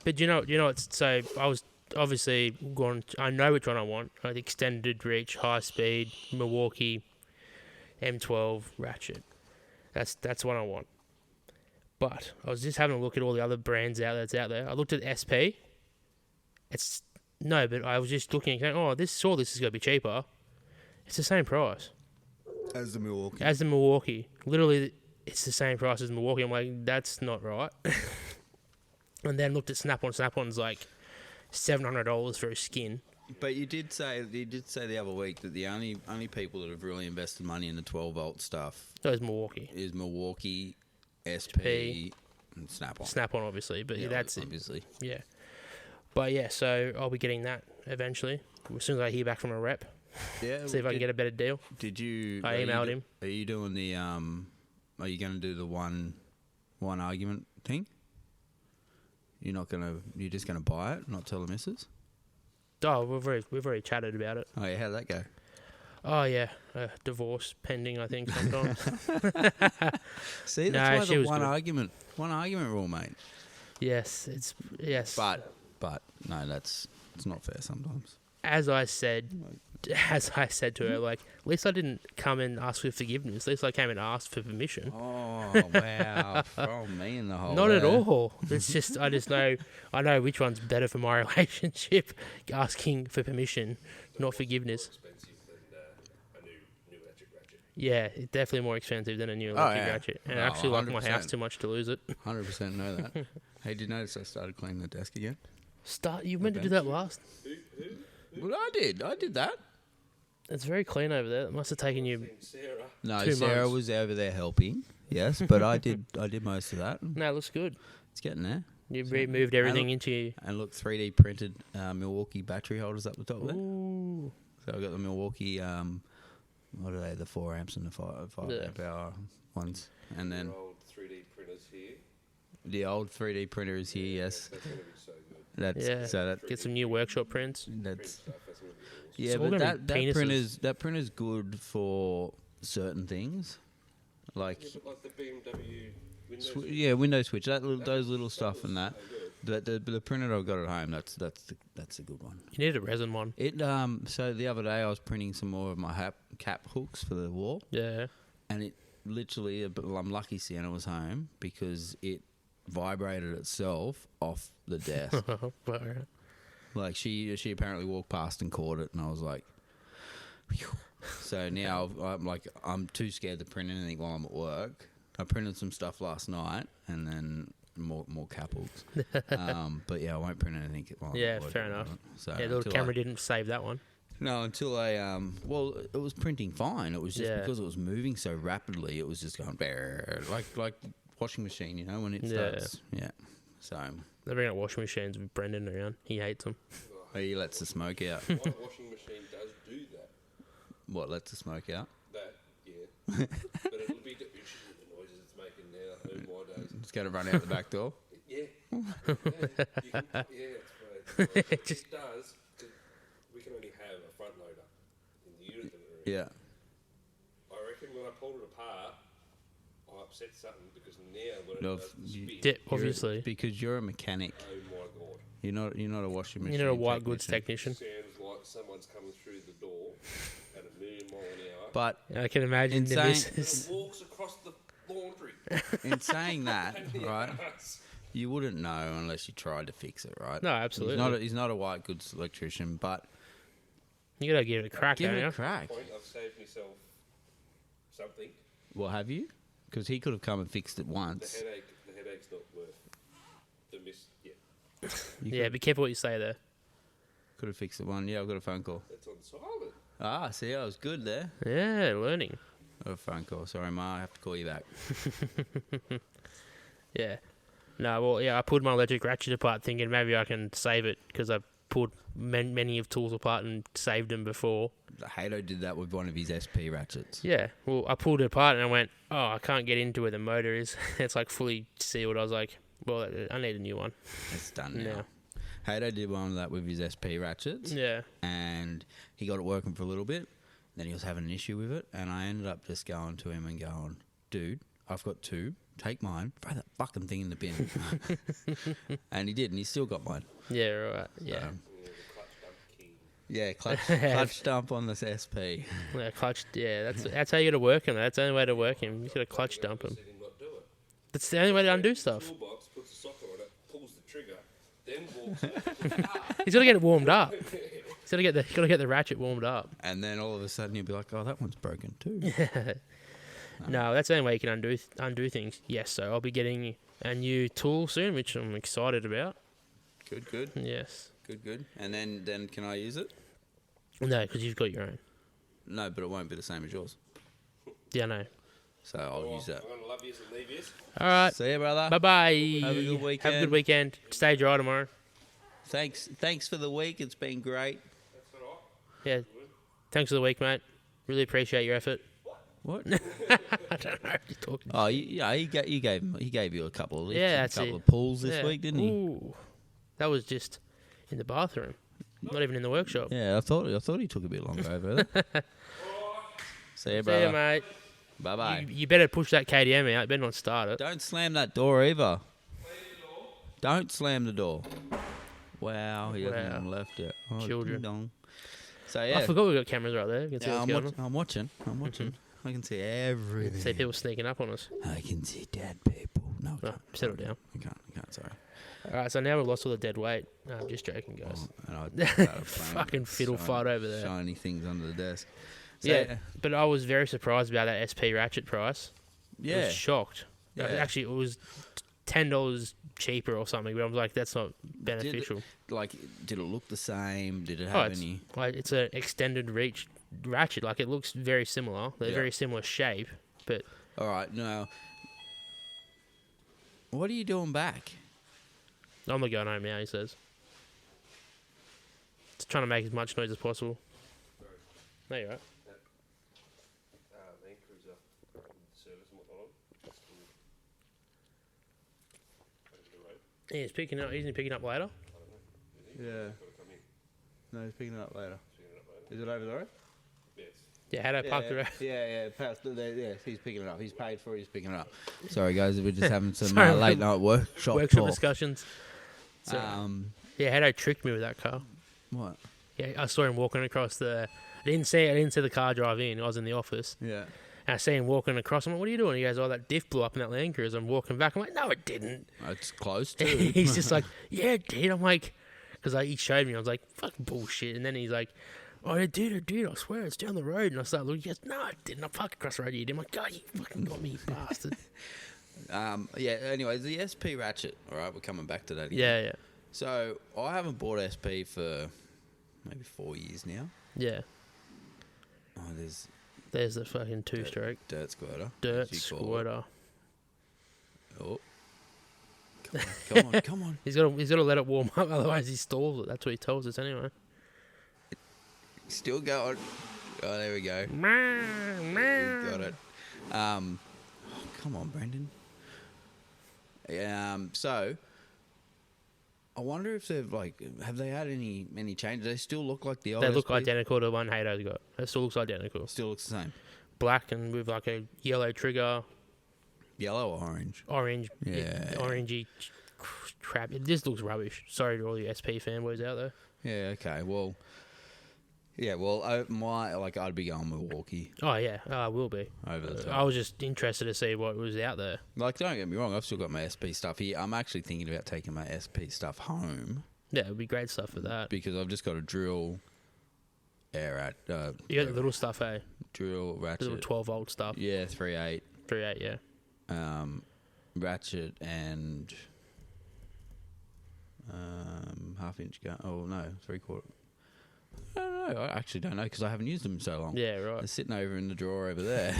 But you know, it's so I was obviously going. I know which one I want. Extended reach, high speed, Milwaukee, M12 Ratchet. That's what I want. But I was just having a look at all the other brands that's out there. I looked at SP. But I was just looking and going, this is going to be cheaper. It's the same price As the Milwaukee. as the Milwaukee. Literally, it's the same price as Milwaukee. I'm like, that's not right. And then looked at Snap-on. Snap-on's like $700 for a skin. But you did say the other week that the only people that have really invested money in the 12-volt stuff That was Milwaukee. is Milwaukee, SP, and Snap-on. Snap-on, obviously, but Yeah, that's it. obviously. Yeah. But yeah, so I'll be getting that eventually. As soon as I hear back from a rep, Yeah. see if I can get a better deal. Did you? I emailed him. Are you doing the Are you going to do the one argument thing? You're just gonna buy it, not tell the missus? Oh, we've already chatted about it. Oh yeah, how'd that go? Oh yeah, divorce pending. I think sometimes. See, No, that's she why was the good. one argument rule, mate. yes. But no, it's not fair sometimes. As I said to her, like, at least I didn't come and ask for forgiveness. At least I came and asked for permission. Oh wow, throw me in the hole. Not at there. all. It's just I know which one's better for my relationship. Asking for permission, not forgiveness. Expensive than a new electric Ratchet. Yeah, it's definitely more expensive than a new Oh, electric yeah. Ratchet. And I Oh, actually like my 100%. house too much to lose it. 100% know that. Hey, did you notice I started cleaning the desk again? You meant to do that last. Well, I did that. It's very clean over there. It must have taken you. Sarah. No, 2 Sarah months. was over there helping. Yes, but I did most of that. No, it looks good. It's getting there. You moved everything into. And look, 3D printed Milwaukee battery holders up the top there. Ooh. So I got the Milwaukee, what are they? The 4 amps and the 5 Yeah. amp hour ones, and then Your old 3D printers here. the old 3D printer is here. Yes, That's going to be so good. that's Yeah. so that Get some new workshop prints. Print that's stuff. That's going to be awesome. yeah, It's all but gonna be that printer's good for certain things, like Yeah, but like the BMW Windows. window switch, those little stuff and that. The printer I've got at home, that's a good one. You need a resin one. It so the other day I was printing some more of my cap hooks for the wall, Yeah. and it literally, I'm lucky Sienna was home because it vibrated itself off the desk. Like she apparently walked past and caught it, and I was like, phew. So now I'm too scared to print anything while I'm at work. I printed some stuff last night, and then more cap hooks. But yeah, I won't print anything while I'm Yeah, at work. fair enough. So Yeah, the little until camera didn't save that one. No, until I well, it was printing fine. It was just Yeah. because it was moving so rapidly. It was just going like washing machine, when it Yeah. starts. Yeah. So They bring out washing machines with Brendan around. He hates them. he lets the smoke out. My washing machine does do that. What lets the smoke out? That, yeah. But it'll be the noises it's making now. Oh my days. It's going to run out the back door. Yeah. It does. 'Cause we can only have a front loader in the unit that we're in. Yeah. I reckon when I pulled it apart, I upset something because now when it No, does the you- spin, Obviously. Because you're a mechanic. oh my god. You're not a washing machine. You're not a white goods technician. Sounds like someone's coming through the door at 1,000,000 miles an hour. But I can imagine the Insane. missus. and walks across the laundry. in saying that, And the right, ass. you wouldn't know unless you tried to fix it, right? No, absolutely. He's not a white goods electrician, but You gotta give it a crack, give don't it you? a crack. Point, I've saved myself something. Well, have you? Because he could have come and fixed it once. The headache's not worth the miss. Yeah, You Yeah, be careful what you say there. could have fixed it one. Yeah, I've got a phone call. it's on silent. Ah, see, I was good there. Yeah, learning. Got a phone call. Sorry, Ma, I have to call you back. Yeah. No, well, yeah, I pulled my electric ratchet apart thinking maybe I can save it because I pulled many of tools apart and saved them before. Hato did that with one of his SP ratchets. Yeah, well, I pulled it apart and I went, oh, I can't get into where the motor is. It's like fully sealed. I was like, well, I need a new one. It's done now. Yeah. Hato did one of that with his SP ratchets. Yeah. And he got it working for a little bit. Then he was having an issue with it. And I ended up just going to him and going, dude, I've got two. Take mine. Throw that fucking thing in the bin. And he did. And he still got mine. Yeah, right. Yeah. Yeah, the clutch dump king. Yeah, clutch dump on this SP. Yeah, clutch. Yeah, that's how you got to work him. That's the only way to work him. You got to clutch dump him. Said him not do it. That's the only way to undo stuff. Toolbox, puts a socket on it, pulls the trigger, then walks over. He's got to get it warmed up. He's got to get the ratchet warmed up. And then all of a sudden you'll be like, oh, that one's broken too. No, that's the only way you can undo things. Yes, so I'll be getting a new tool soon, which I'm excited about. Good. Yes. Good. And then can I use it? No, because you've got your own. No, but it won't be the same as yours. Yeah, no. So I'll use that. I'm going to love you and leave you. All right. See you, brother. Bye bye. Have a good Have a good weekend. weekend. Stay dry tomorrow. Thanks for the week. It's been great. That's all right. Yeah. Thanks for the week, mate. Really appreciate your effort. What? don't know. You're talking. Oh, yeah, he gave you a couple of lifts, Yeah, and a that's couple it. of pulls this Yeah. week, didn't he? Ooh, that was just in the bathroom, not even in the workshop. Yeah, I thought he took a bit longer over there. See you, See ya, brother. mate. Bye bye. You better push that KDM out. You better not start it. Don't slam that door either. Don't slam the door. Wow, he hasn't Wow. even left yet. Oh, Children. ding dong. So I yeah, forgot we got cameras right there. You can see yeah, what's going on. I'm watching. I can see everything. See people sneaking up on us. I can see dead people. No, I Oh, can't. settle down. I can't. Sorry. All right, so now we've lost all the dead weight. No, I'm just joking, guys. Oh, and I started playing Fucking with fiddle fight over there. Shiny things under the desk. So, Yeah, but I was very surprised about that SP Ratchet price. I yeah. was shocked. Yeah. Actually, it was $10 cheaper or something, but I was like, that's not beneficial. Did it look the same? Did it Oh, have it's any? like it's an extended reach ratchet. Like it looks very similar. They're Yeah. very similar shape, but All right, now. What are you doing back? I'm not going home now. He says, just trying to make as much noise as possible. No, you're right. Land Cruiser service and whatnot. Over the road. Yeah, he's picking up. Isn't he picking up later? Yeah. Got to come in. No, he's picking it up later. Picking it up later. Is it over the road? Yes. Yeah, how do I park the road? Yeah. Past yeah, he's picking it up. He's paid for it. He's picking it up. Sorry, guys, we're just having some Sorry, late night workshop Workshop talk. discussions. So, yeah, Hado tricked me with that car. What? Yeah, I saw him walking across the. I didn't see the car drive in. I was in the office. Yeah. And I see him walking across. I'm like, "What are you doing?" He goes, "Oh, that diff blew up in that Land Cruiser." I'm walking back. I'm like, "No, it didn't." It's close too. He's just like, "Yeah, it did." I'm like, because he showed me. I was like, "Fucking bullshit." And then he's like, "Oh, it did. I swear, it's down the road." And I started looking. He goes, "No, it didn't. I parked across the road. You did." I'm like, "God, you fucking got me, you bastard." Yeah. Anyways, the SP Ratchet. All right, we're coming back to that. Again. Yeah, yeah, So I haven't bought SP for maybe 4 years now. yeah. Oh, there's There's the fucking two-stroke dirt squirter. dirt as you call it. squirter. Oh. Come on. He's got to let it warm up, otherwise he stalls it. That's what he tells us anyway. Still going. Oh, there we go. He's We've got it. Come on, Brendan. So I wonder if they've have they had any changes? They still look like the old. They look SPs? identical to the one Hado's got. It still looks identical. Still looks the same. Black and with like a yellow trigger, Yellow or orange? orange, Yeah. orangey crap. It just looks rubbish. Sorry to all you SP fanboys out there. Yeah. Okay. Well. Yeah. Well, I'd be going Milwaukee Oh yeah, I will be. over the top. I was just interested to see what was out there. Don't get me wrong. I've still got my SP stuff here. I'm actually thinking about taking my SP stuff home Yeah, it'd be great stuff for that. because I've just got a drill, You got the little stuff, eh? drill The ratchet. little 12-volt stuff. Yeah, 3.8. 3.8, yeah. Ratchet and half-inch gun. Oh no, 3/4. I don't know. I actually don't know because I haven't used them in so long. Yeah, right. They're sitting over in the drawer over there.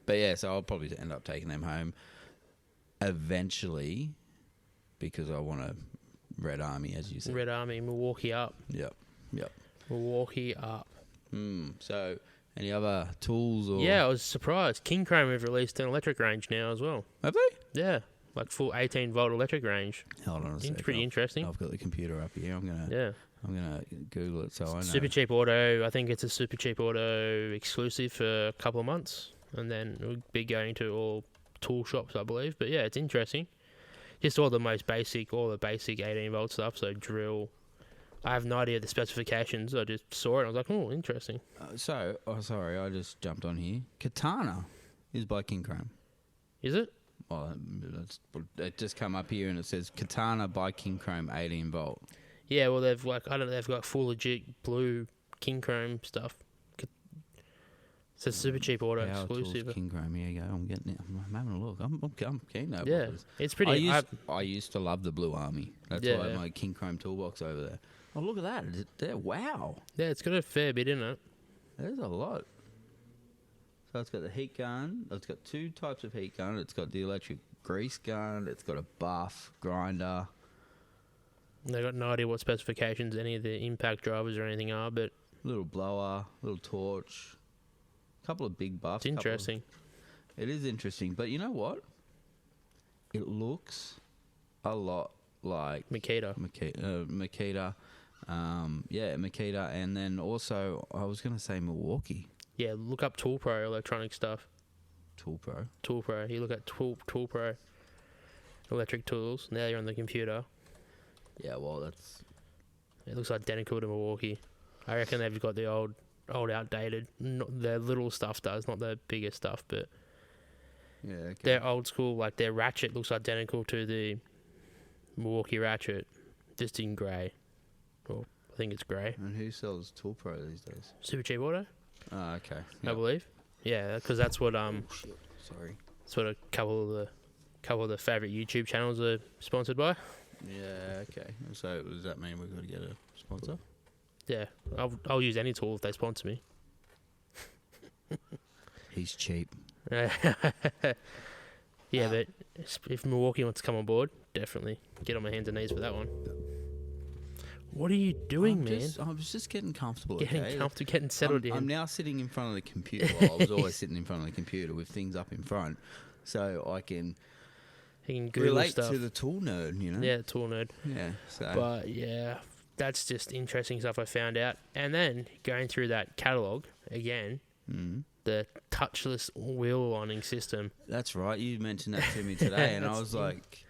But yeah, so I'll probably end up taking them home eventually because I want a Red Army, as you said. Red Army, Milwaukee up. Yep. Milwaukee up. So, any other tools or? Yeah, I was surprised. King Chrome have released an electric range now as well. Have they? Yeah, like full 18-volt electric range. Hold on a second. It's pretty interesting. I've got the computer up here. I'm Yeah. gonna Google it so I know. Super Cheap Auto, I think it's a Super Cheap Auto exclusive for a couple of months. And then it'll be going to all tool shops, I believe. But yeah, it's interesting. Just all the basic 18-volt stuff. So drill. I have no idea the specifications. I just saw it and I was like, oh, interesting. Sorry, I just jumped on here. Katana is by King Chrome. Is it? Well, it just come up here and it says Katana by King Chrome 18 volt. Yeah, well, they've they've got full legit blue King Chrome stuff. It's a Super Cheap Auto Power exclusive. Tools King Chrome. Here you go. I'm getting it. I'm having a look. I'm keen now. Yeah, it's pretty. I used to love the Blue Army. That's why I have my King Chrome toolbox over there. Oh, look at that. Wow. Yeah, it's got a fair bit in it. There's a lot. So it's got the heat gun. It's got two types of heat gun. It's got the electric grease gun. It's got a buff grinder. They got no idea what specifications any of the impact drivers or anything are, but Little blower, little torch. couple of big buffs. It's interesting. It is interesting, but you know what? It looks a lot like Makita. Makita. Yeah, Makita, and then also I was going to say Milwaukee Yeah, look up Tool Pro electronic stuff. Tool Pro. Tool Pro. You look at Tool Pro electric tools. Now you're on the computer. Yeah, well, that's It looks identical to Milwaukee. I reckon they've got the old outdated. Not the little stuff does, not the bigger stuff, but yeah. Okay. their old school, like their Ratchet looks identical to the Milwaukee Ratchet, just in grey. Well, I think it's grey. And who sells Tool Pro these days? Super Cheap Auto, Oh, okay. I Yep. believe. Yeah, because that's what Oh, shit. Sorry. that's what a couple of the favourite YouTube channels are sponsored by. Yeah. Okay. So does that mean we've got to get a sponsor? Yeah, I'll use any tool if they sponsor me. He's cheap. Yeah, but if Milwaukee wants to come on board, definitely get on my hands and knees for that one. What are you doing, man? I was just getting comfortable. Getting okay? comfortable, getting settled in. I'm now sitting in front of the computer. Well, I was always sitting in front of the computer with things up in front, so I can You can Google relate stuff. to the tool nerd. You know. Yeah, tool nerd. Yeah. So. But yeah, that's just interesting stuff I found out. And then going through that catalog again, the touchless wheel lining system. That's right. You mentioned that to me today, and I That's was like,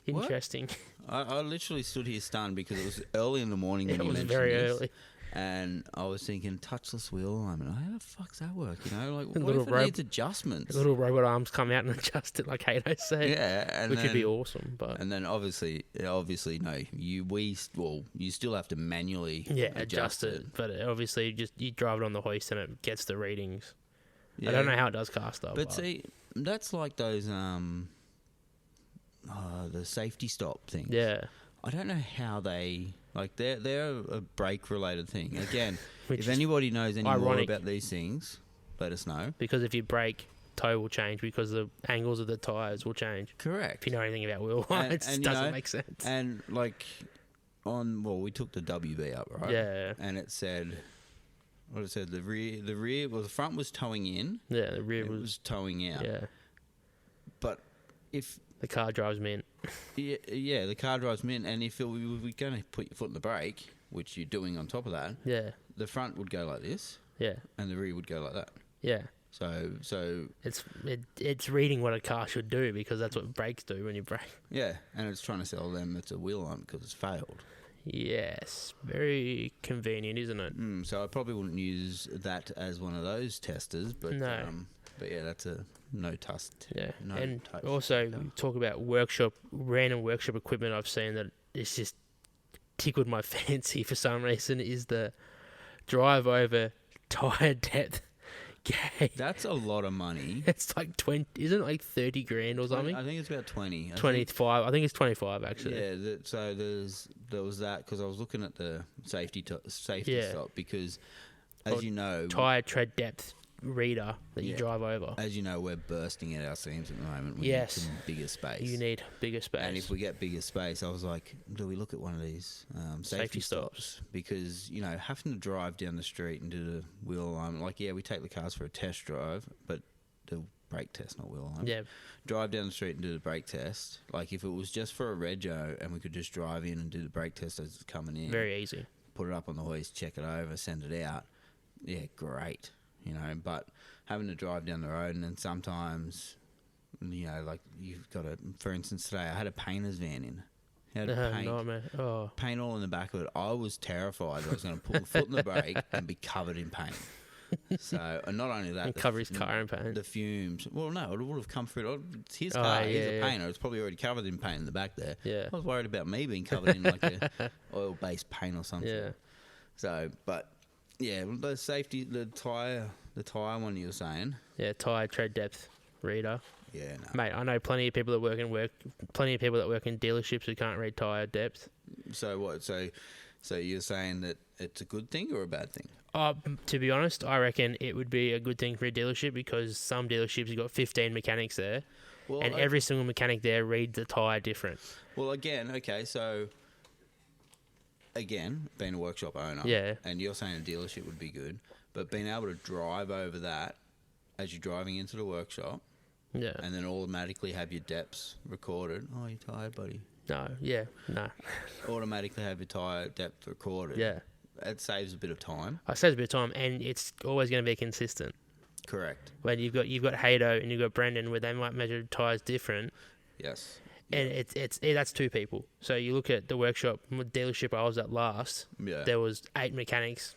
what? Interesting. I literally stood here stunned because it was early in the morning when It you was mentioned very this, early. and I was thinking touchless wheel alignment. How the fuck's that work? You know, like what little if it rope- needs adjustments? Little robot arms come out and adjust it like Hato said. Yeah, and which would be then- awesome. But And then obviously no, you still have to manually adjust it. But obviously, you drive it on the hoist and it gets the readings. Yeah. I don't know how it does caster. But see, that's like those the safety stop things. Yeah. I don't know how they like they're a brake related thing. Again, Which if is anybody knows any more ironic. about these things, let us know. Because if you brake, toe will change because the angles of the tyres will change. Correct. If you know anything about wheel lines, it you doesn't know, make sense. And like we took the WB up, right? Yeah. And it said what it said, the front was towing in. Yeah, the rear It was. was towing out. Yeah. But if The car drives me in. yeah, the car drives me in, and if we were going to put your foot in the brake, which you're doing on top of that, Yeah. the front would go like this, Yeah. and the rear would go like that. Yeah. So It's reading what a car should do because that's what brakes do when you brake. yeah, and it's trying to sell them it's a wheel on because it's failed. Yes. Very convenient, isn't it? So I probably wouldn't use that as one of those testers, but No. but yeah, that's a no test. Yeah. No And touch. also, talk about random workshop equipment I've seen that it's just tickled my fancy for some reason is the drive over tyre depth gauge. That's a lot of money. It's like 20, isn't it like 30 grand or something? I think it's about 20. 25. I think it's 25 actually. Yeah, so there was that because I was looking at the safety Yeah. stop because, as Or you know, Tyre tread depth reader that you Yeah. drive over. as you know, we're bursting at our seams at the moment. We Yes. need some bigger space. You need bigger space. And if we get bigger space, I was like, do we look at one of these safety stops? Because, you know, having to drive down the street and do the wheel alignment, like, yeah, we take the cars for a test drive, but the brake test, not wheel alignment. Yeah. Drive down the street and do the brake test. Like, if it was just for a rego and we could just drive in and do the brake test as it's coming in, Very easy. put it up on the hoist, check it over, send it out, yeah, great. You know, but having to drive down the road and then sometimes, you know, like you've got to, for instance, today I had a painter's van in. Had Nightmare. Oh. paint all in the back of it. I was terrified that I was going to put my foot in the brake and be covered in paint. So, and not only that, And cover his car in paint. The fumes. Well, no, it would have come through. It's his Oh, car. He's yeah, a yeah. painter. It's probably already covered in paint in the back there. Yeah. I was worried about me being covered in like a oil-based paint or something. Yeah. So, but yeah, the safety, the tire one you were saying. Yeah, tyre tread depth reader. Yeah, no. Mate, I know plenty of people that work in dealerships who can't read tyre depth. So what? So you're saying that it's a good thing or a bad thing? To be honest, I reckon it would be a good thing for a dealership because some dealerships have got 15 mechanics there, Well, and every single mechanic there reads the tyre different. Well, again, okay, so again, being a workshop owner, Yeah. and you're saying a dealership would be good, but being able to drive over that as you're driving into the workshop, Yeah. and then automatically have your depths recorded. Oh, you're tired, buddy. No. Yeah. No. Automatically have your tire depth recorded. Yeah. It saves a bit of time. I said a bit of time, and it's always going to be consistent. Correct. When you've got Haydo and you've got Brendan, where they might measure tires different, Yes. and that's two people. So you look at the workshop dealership I was at last. Yeah. There was 8 mechanics,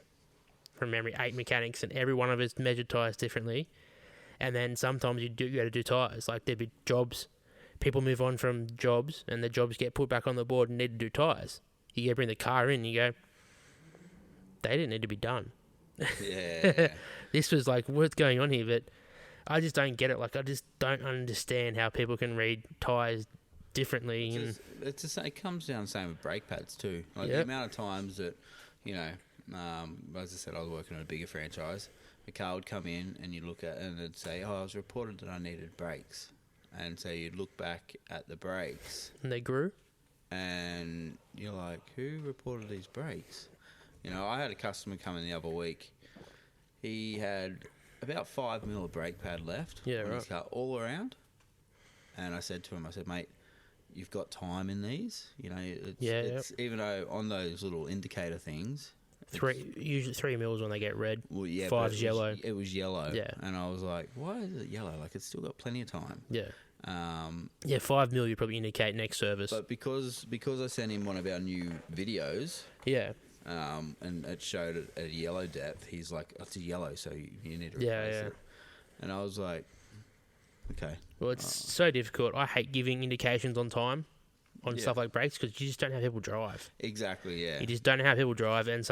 from memory, 8 mechanics, and every one of us measured tires differently. And then sometimes you got to do tires, like there'd be jobs. People move on from jobs, and the jobs get put back on the board and need to do tires. You go bring the car in, you go, they didn't need to be done. Yeah. This was like, what's going on here? But I just don't get it. Like, I just don't understand how people can read tires differently. And It's the same. It comes down the same with brake pads too. Like the Yep. amount of times that, as I said, I was working at a bigger franchise. The car would come in and you'd look at it and it'd say, "Oh, I was reported that I needed brakes," and so you'd look back at the brakes they grew. and you're like, "Who reported these brakes?" I had a customer come in the other week. He had about 5 mil of brake pad left Yeah, on his right. car all around. And I said to him, mate, you've got time in these. It's even though on those little indicator things. Usually 3 mils when they get red. Well, yeah, 5's yellow. It was yellow. Yeah. And I was like, why is it yellow? Like, it's still got plenty of time. Yeah. Um, Yeah, 5 mil you probably indicate next service. but because I sent him one of our new videos, yeah. and it showed it at a yellow depth, he's like, it's a yellow, so you need to replace Yeah, yeah. it. And I was like, okay. Well, it's so difficult. I hate giving indications on time on Yeah. stuff like brakes because you just don't know how people drive. Exactly, yeah. You just don't know how people drive, and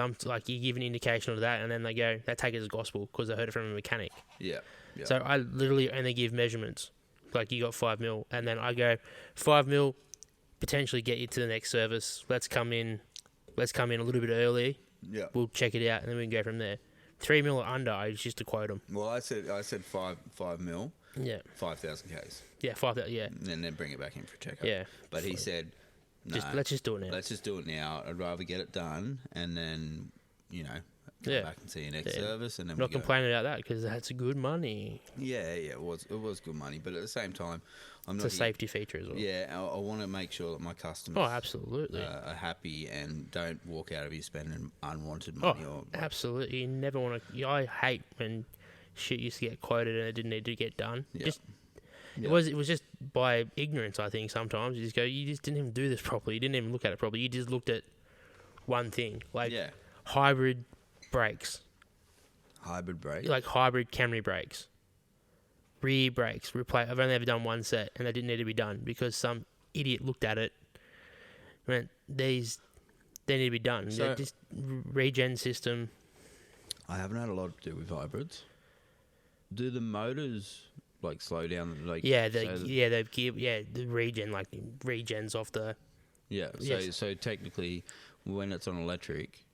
you give an indication of that, and then they take it as gospel because they heard it from a mechanic. Yeah. Yeah. So I literally only give measurements. Like, you got 5 mil, and then I go 5 mil, potentially get you to the next service. Let's come in a little bit early. Yeah. We'll check it out, and then we can go from there. 3 mil or under, I just to quote them. Well, I said 5 mil, Yeah, 5,000 Ks, yeah, 5. Yeah, and then bring it back in for checkup. yeah. But he said, no, Let's just do it now. let's just do it now. I'd rather get it done, and then come Yeah. back and see you next Yeah. service, and then I'm not we go. complaining about that because that's good money. Yeah, it was good money, but at the same time, I'm It's not a safety feature as well. Yeah, I want to make sure that my customers Oh, absolutely. are happy and don't walk out of here spending unwanted Oh, money. absolutely. You never want to. I hate when shit used to get quoted and it didn't need to get done. Yeah. It was just by ignorance, I think. Sometimes you just didn't even do this properly. You didn't even look at it properly. You just looked at one thing, like Yeah. hybrid brakes, Hybrid brake. like hybrid Camry brakes, rear brakes. I've only ever done one set, and they didn't need to be done because some idiot looked at it. Went, they need to be done. So- They're just regen system. I haven't had a lot to do with hybrids. Do the motors slow down? Like Yeah, so the regen, like the regens off the. yeah. So Yes. so technically, when it's on electric,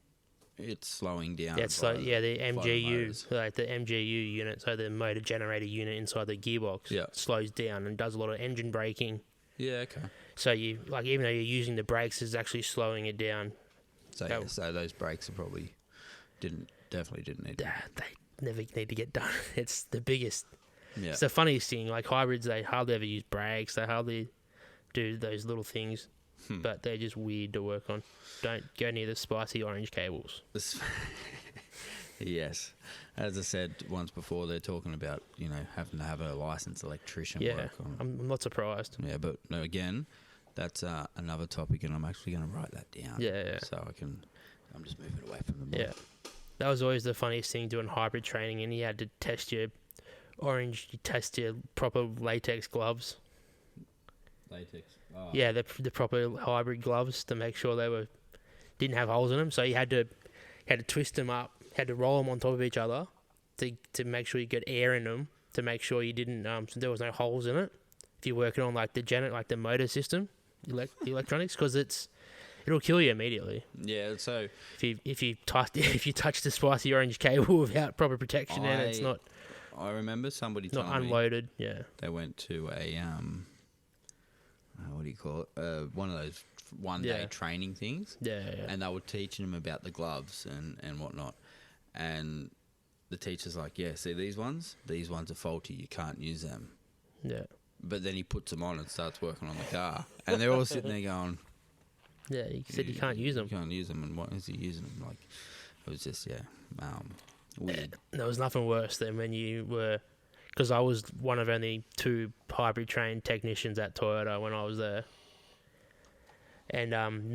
it's slowing down. That's by like the by the MGU, motors. like the MGU unit, so the motor generator unit inside the gearbox Yeah. slows down and does a lot of engine braking. Yeah. Okay. So you even though you're using the brakes, it's actually slowing it down. So That- so those brakes are probably definitely didn't need. They never need to get done. It's the biggest. Yeah. It's the funniest thing. Like hybrids, they hardly ever use brakes. They hardly do those little things, but they're just weird to work on. Don't go near the spicy orange cables. Yes, as I said once before, they're talking about having to have a licensed electrician Yeah, work on. I'm not surprised. Yeah, but no, again, that's another topic, and I'm actually going to write that down. Yeah. So I'm just moving away from the mic. Yeah. That was always the funniest thing doing hybrid training, and you had to test your proper latex gloves. Latex. Oh. Yeah, the proper hybrid gloves to make sure they didn't have holes in them. So you had to twist them up, had to roll them on top of each other to make sure you get air in them, to make sure you didn't so there was no holes in it. If you're working on the motor system, the electronics, because it'll kill you immediately. Yeah. So If you touch the spicy orange cable without proper protection, and it's not I remember somebody telling me unloaded. Yeah, they went to a what do you call it? One of those one-day Yeah. training things. yeah. And they were teaching them about the gloves and whatnot. And the teacher's like, yeah, see these ones are faulty. You can't use them. Yeah. But then he puts them on and starts working on the car, and they're all sitting there going, Yeah, he said you can't use them. You can't use them, and what is he using them? Like, it was just weird. There was nothing worse than when you were, because I was one of only 2 hybrid trained technicians at Toyota when I was there. And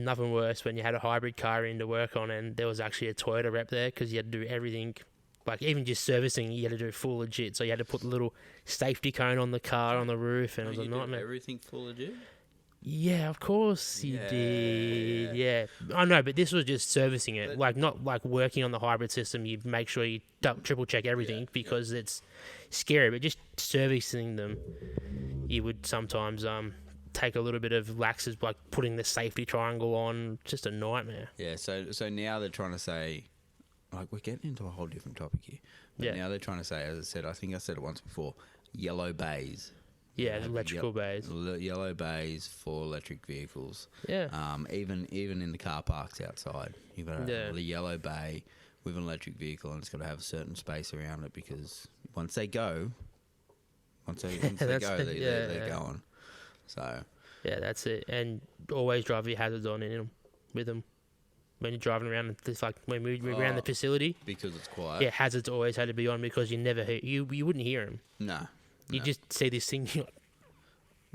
nothing worse when you had a hybrid car in to work on, and there was actually a Toyota rep there, because you had to do everything, like even just servicing, you had to do full legit. So you had to put the little safety cone on the car on the roof, and it was a nightmare. Everything full legit. Yeah, of course you Yeah. did. Yeah, I know, but this was just servicing it, like not like working on the hybrid system. You make sure you triple check everything because it's scary. But just servicing them, you would sometimes take a little bit of laxes, like putting the safety triangle on. Just a nightmare. Yeah. So now they're trying to say, like, we're getting into a whole different topic here. But Yeah. now they're trying to say, as I said, I think I said it once before, yellow bays. Yeah, Have electrical bays. Yellow bays for electric vehicles. Yeah. Even in the car parks outside, you've got a yellow bay with an electric vehicle, and it's got to have a certain space around it, because once they go, they're going. So Yeah, that's it. And always drive your hazards on in them, with them. When you're driving around, it's like when we were around the facility. because it's quiet. Yeah, hazards always had to be on, because you never hear, you wouldn't hear them. No. You just see this thing. You're like,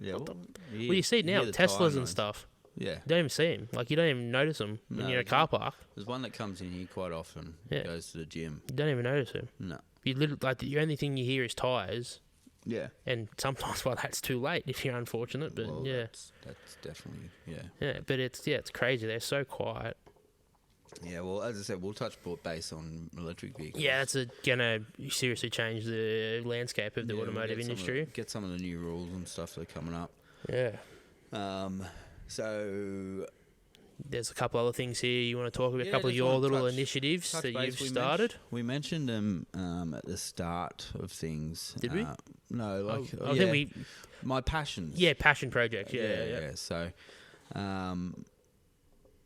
Yeah. Well, you see it now, hear the Teslas tire and noise. stuff. Yeah. You don't even see them. Like, you don't even notice them when No, you're in a car park. There's one that comes in here quite often. Yeah. Goes to the gym. You don't even notice them. No. You literally, like, the only thing you hear is tyres. Yeah. And sometimes, well, that's too late if you're unfortunate. But Well, yeah, that's definitely yeah. But it's crazy. They're so quiet. Yeah. Well, as I said, we'll touch base on electric vehicles. Yeah, it's gonna seriously change the landscape of the Yeah, we'll automotive get some of industry. get some of the new rules and stuff that are coming up. Yeah. So There's a couple other things here you want to talk about. Yeah, a couple of just your wanna little touch initiatives that base. you've started. We mentioned them at the start of things. Did we? No, like I think we. my passions. Yeah, passion project. Yeah. So,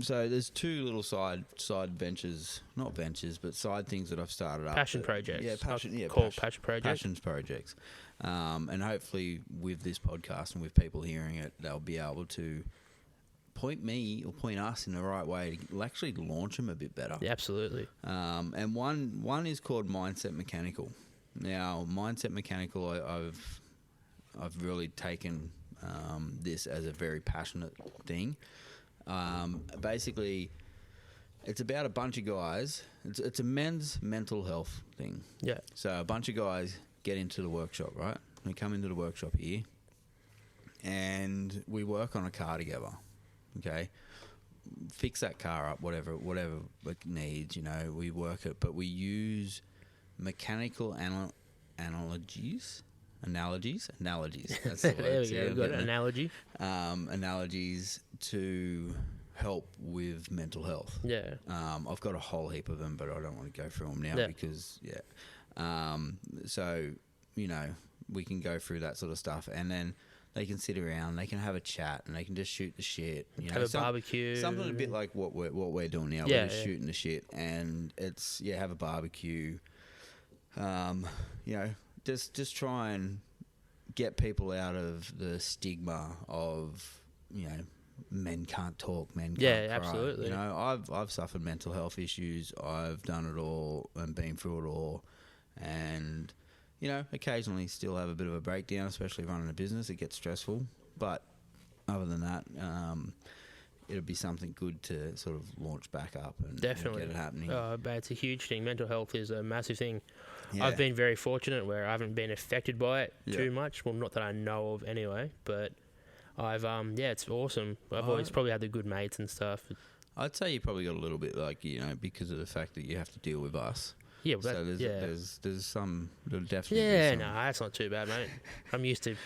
so there's 2 little side ventures, not ventures, but side things that I've started up. Passion projects. Yeah, passion. Yeah, Called passion project. passions projects. And hopefully with this podcast and with people hearing it, they'll be able to point me or point us in the right way to actually launch them a bit better. Yeah, absolutely. And one is called Mindset Mechanical. Now, Mindset Mechanical, I've really taken this as a very passionate thing. Basically, it's about a bunch of guys. It's a men's mental health thing. Yeah. So a bunch of guys get into the workshop, right? They come into the workshop here, and we work on a car together. Okay, fix that car up, whatever it needs. We work it, but we use mechanical analogies. That's the word. There we See, go. I'm We've got getting an it. analogy. Analogies to help with mental health. Yeah. I've got a whole heap of them, but I don't want to go through them now Yeah. because so we can go through that sort of stuff, and then they can sit around, they can have a chat, and they can just shoot the shit. Have a barbecue. Something a bit like what we're doing now. Yeah, We're just yeah. shooting the shit, and it's have a barbecue. Just try and get people out of the stigma of men can't talk, men can't Yeah, cry. absolutely. I've suffered mental health issues. I've done it all and been through it all, and occasionally still have a bit of a breakdown, especially running a business. It gets stressful, but other than that, it'll be something good to sort of launch back up and Definitely. get it happening. But it's a huge thing. Mental health is a massive thing. Yeah. I've been very fortunate where I haven't been affected by it Yeah. too much. Well, not that I know of anyway, but I've it's awesome. I've always probably had the good mates and stuff. I'd say you probably got a little bit because of the fact that you have to deal with us. Yeah, well, So there's some there'll definitely yeah, be no, some. that's not too bad, mate. I'm used to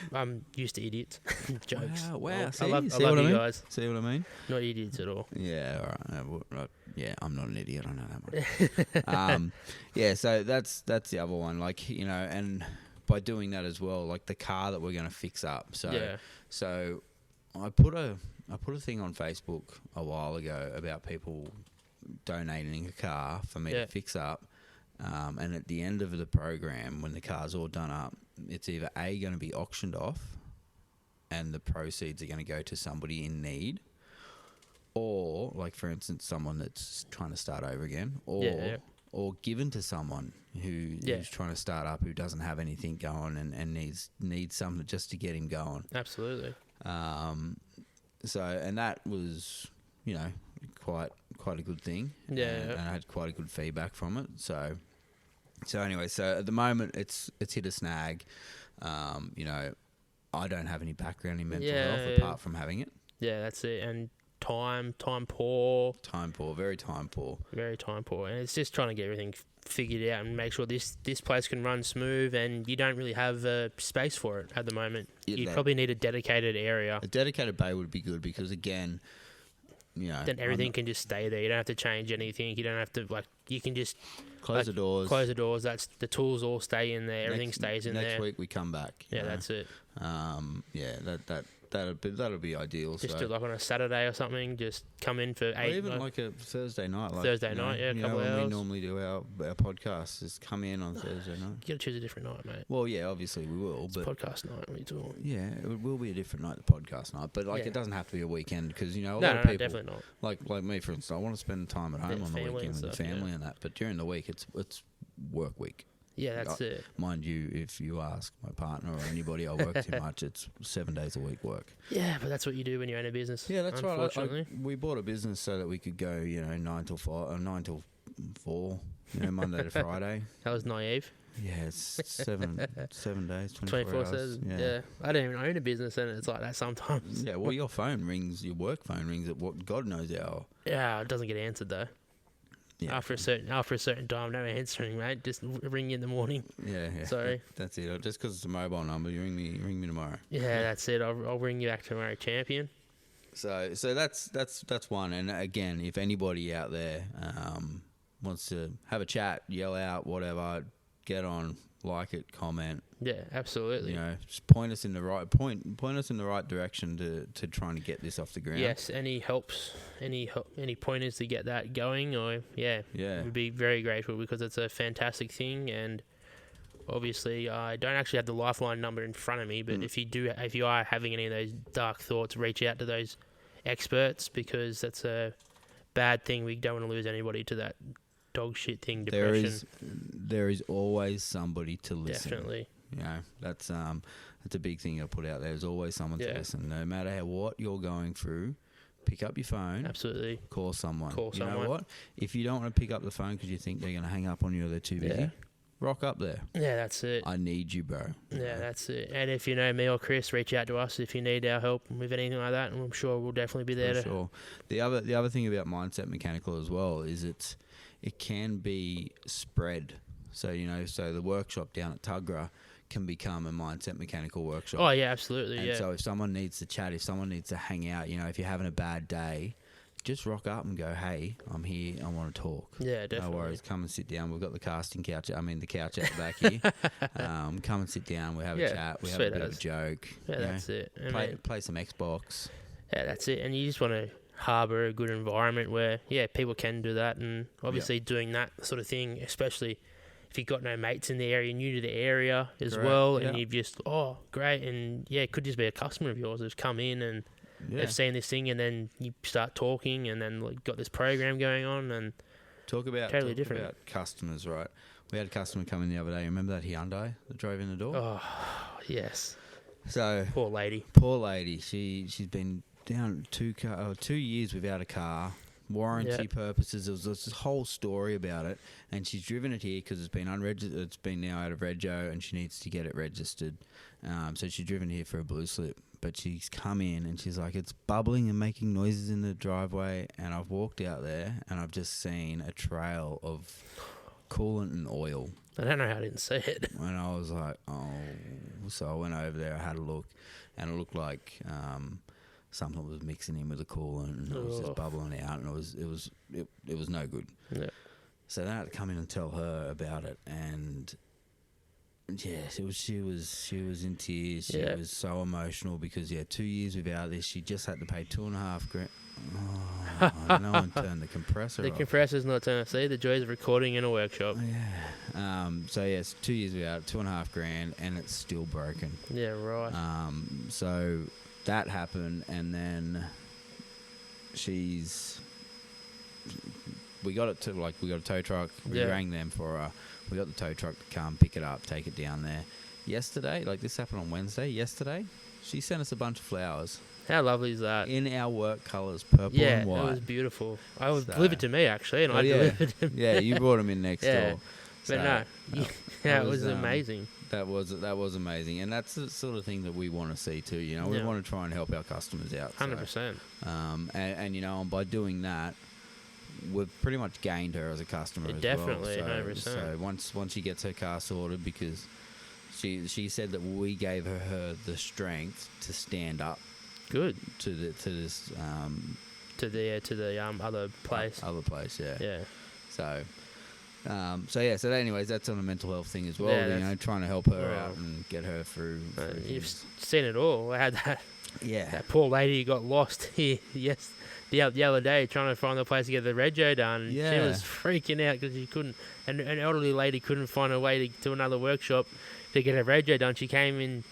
idiots. Jokes. Wow. I See love what you I mean? guys. See what I mean? Not idiots at all. Yeah, all right. Yeah, I'm not an idiot. I know that one. So that's the other one. And by doing that as well, like the car that we're going to fix up. So Yeah. so I put a thing on Facebook a while ago about people donating a car for me Yeah. to fix up. And at the end of the program, when the car's all done up, it's either A, going to be auctioned off and the proceeds are going to go to somebody in need, or, like, for instance, someone that's trying to start over again, or given to someone who's trying to start up, who doesn't have anything going and needs something just to get him going. Absolutely. So, and that was, you know, quite a good thing. Yeah. And I had quite a good feedback from it. So anyway, so at the moment it's hit a snag. You know, I don't have any background in mental health apart from having it. Yeah, that's it. And time poor. Very time poor. Very time poor. And it's just trying to get everything figured out and make sure this place can run smooth, and you don't really have space for it at the moment. You probably need a dedicated area. A dedicated bay would be good because, again, you know, then everything can just stay there. You don't have to change anything. You don't have to, like, you can just close the doors. Close the doors. That's the tools all stay in there. Everything stays in there. Next week we come back. Yeah, that's it. That'll be ideal. Just so. do like on a Saturday or something. Just come in for 8. Or even like a Thursday night. Like, Thursday night, a couple when hours. we normally do our podcast, just come in on Thursday night. You got to choose a different night, mate. Well, yeah, obviously we will. It's but podcast night. What are you talking? Yeah, it will be a different night, the podcast night. But like, it doesn't have to be a weekend because, you know, a lot of people, definitely not. Like me, for instance, I want to spend time at home on the weekend with the family and that. But during the week, it's work week. Yeah, that's it. Mind you, if you ask my partner or anybody I work too much, it's 7 days a week work. Yeah, but that's what you do when you own a business. Yeah, that's right. Unfortunately. We bought a business so that we could go, you know, 9 till 4, you know, Monday to Friday. That was naive. Yeah, it's 7 days, 24 hours. Yeah. I don't even own a business, and it's like that sometimes. Yeah, well, your phone rings, your work phone rings at what God knows hour. Yeah, it doesn't get answered though. Yeah. After a certain time, no answering, mate. Just ring you in the morning. Yeah. Sorry. That's it. Just because it's a mobile number, you ring me tomorrow. Yeah, that's it. I'll ring you back tomorrow, champion. So that's one. And again, if anybody out there wants to have a chat, yell out, whatever, get on, like it, comment. Yeah, absolutely. You know, just point us in the right direction to trying to get this off the ground. Yes, any pointers to get that going, or we'd be very grateful because it's a fantastic thing. And obviously, I don't actually have the Lifeline number in front of me, but if you are having any of those dark thoughts, reach out to those experts because that's a bad thing. We don't want to lose anybody to that dog shit thing, depression. There is always somebody to listen. Definitely. You know, that's a big thing I put out there. There's always someone to listen. No matter what you're going through, pick up your phone. Absolutely. Call someone. You know what? If you don't want to pick up the phone because you think they're going to hang up on you or they're too busy, rock up there. Yeah, that's it. I need you, bro. Yeah, that's it. And if you know me or Chris, reach out to us if you need our help with anything like that, and I'm sure we'll definitely be there. Sure. The other thing about Mindset Mechanical as well is it can be spread. So, you know, the workshop down at Tugra can become a Mindset Mechanical workshop. Oh, yeah, absolutely, and so if someone needs to chat, if someone needs to hang out, you know, if you're having a bad day, just rock up and go, hey, I'm here, I want to talk. Yeah, definitely. No worries, come and sit down. We've got the the couch at the back here. Come and sit down, we'll have a chat, we'll have a bit of a joke. Yeah, that's it. Play some Xbox. Yeah, that's it. And you just want to harbour a good environment where, people can do that. And obviously doing that sort of thing, especially if you've got no mates in the area, new to the area as well, and you've just, great. And, it could just be a customer of yours who's come in and they've seen this thing, and then you start talking, and then got this program going on, and talk about different about customers, right? We had a customer come in the other day. Remember that Hyundai that drove in the door? Oh, yes. So poor lady. She's been down 2 years without a car. Warranty purposes. There was this whole story about it, and she's driven it here because it's been unregistered. It's been now out of Rego, and she needs to get it registered. So she's driven here for a blue slip. But she's come in and she's like, it's bubbling and making noises in the driveway. And I've walked out there and I've just seen a trail of coolant and oil. I don't know how I didn't see it. And I was like, oh. So I went over there, I had a look, and it looked like something was mixing in with the coolant, and it was just bubbling out, and it was no good. Yeah. So then I had to come in and tell her about it, and Yeah, she was in tears. She Yeah. was so emotional because 2 years without this, she just had to pay $2.5 grand. Oh, no one turned the compressor The off. compressor's not turning. See the joys of recording in a workshop. Yeah. So it's 2 years without, $2.5 grand, and it's still broken. Yeah, right. So that happened, and then we got a tow truck. We Yeah. rang them we got the tow truck to come pick it up, take it down there. Yesterday, this happened on Wednesday. Yesterday, she sent us a bunch of flowers How lovely is that? in our work colours, purple Yeah, and it white. was beautiful. I was So- delivered to me actually, and Oh, I yeah. delivered them. Yeah, you brought them in next Yeah. door. But So, no, that yeah, it was, was amazing. That was amazing, and that's the sort of thing that we want to see too. You know, we Yeah. want to try and help our customers out. 100%. And you know, and by doing that, we've pretty much gained her as a customer as Definitely, well. 100%. So once she gets her car sorted, because she said that we gave her the strength to stand up Good to this to the other place. other place. Yeah. Yeah, So anyways, that's on a mental health thing as well. Yeah, you that's- know, trying to help her Right. out and get her through. you've things. seen it all. I had Yeah. that poor lady who got lost here. Yes. The other day, trying to find the place to get the rego done. She Yeah. was freaking out because she couldn't. And an elderly lady couldn't find a way to another workshop to get her rego done. She came in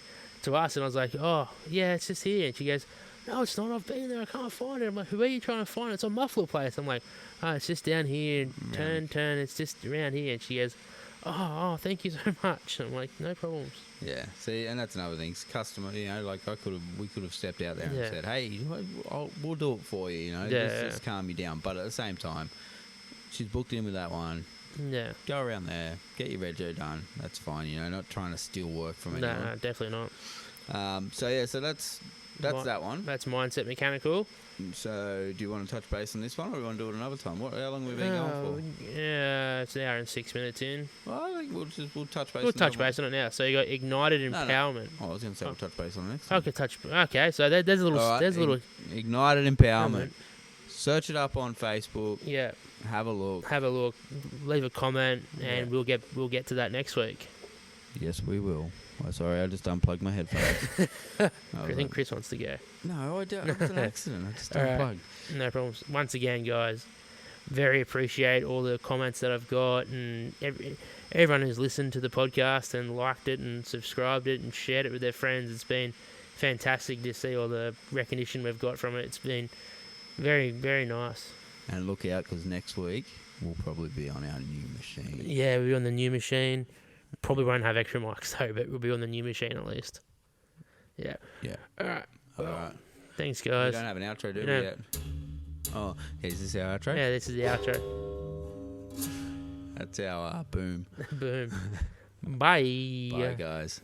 to us, and I was like, "Oh, yeah, it's just here." And she goes, "No, it's not. I've been there. I can't find it." I'm like, "Who are you trying to find? It's a muffler place." I'm like, "Oh, it's just down here. Turn. It's just around here." And she goes, "Oh, thank you so much." I'm like, "No problems." Yeah, see, and that's another thing. Customer, you know, we could have stepped out there and Yeah. said, "Hey, we'll do it for you," you know, Yeah. just calm you down. But at the same time, she's booked in with that one. Yeah. Go around there, get your rego done. That's fine, you know, not trying to steal work from No, anyone. definitely not. So that's Mi- that one. That's Mindset Mechanical. So do you want to touch base on this one, or do you want to do it another time? How long have we been going Yeah, it's an hour and 6 minutes in. for? Well, I think we'll touch base. We'll on touch that one. base on it now. So you got ignited No. empowerment. Oh, I was going to say we'll touch base on it next time. Okay. So there's a little. All right, There's a little. Ignited Empowerment. Search it up on Facebook. Yeah. Have a look. Have a look. Leave a comment, and Yeah. we'll get to that next week. Yes, we will. Oh, sorry, I just unplugged my headphones. I think Chris wants to go. No, I don't. It was an accident. I just All right. unplugged. No problems. Once again, guys, very appreciate all the comments that I've got, and everyone who's listened to the podcast and liked it and subscribed it and shared it with their friends. It's been fantastic to see all the recognition we've got from it. It's been very, very nice. And look out, because next week we'll probably be on our new machine. Yeah, we'll be on the new machine. Probably won't have extra mics though, but we'll be on the new machine at least. Yeah. Yeah. All right. All right. Thanks, We guys. don't have an outro, do We we? don't. Yet? Oh, is this our outro? Yeah, this is the outro. That's our boom. Boom. Bye. Bye, guys.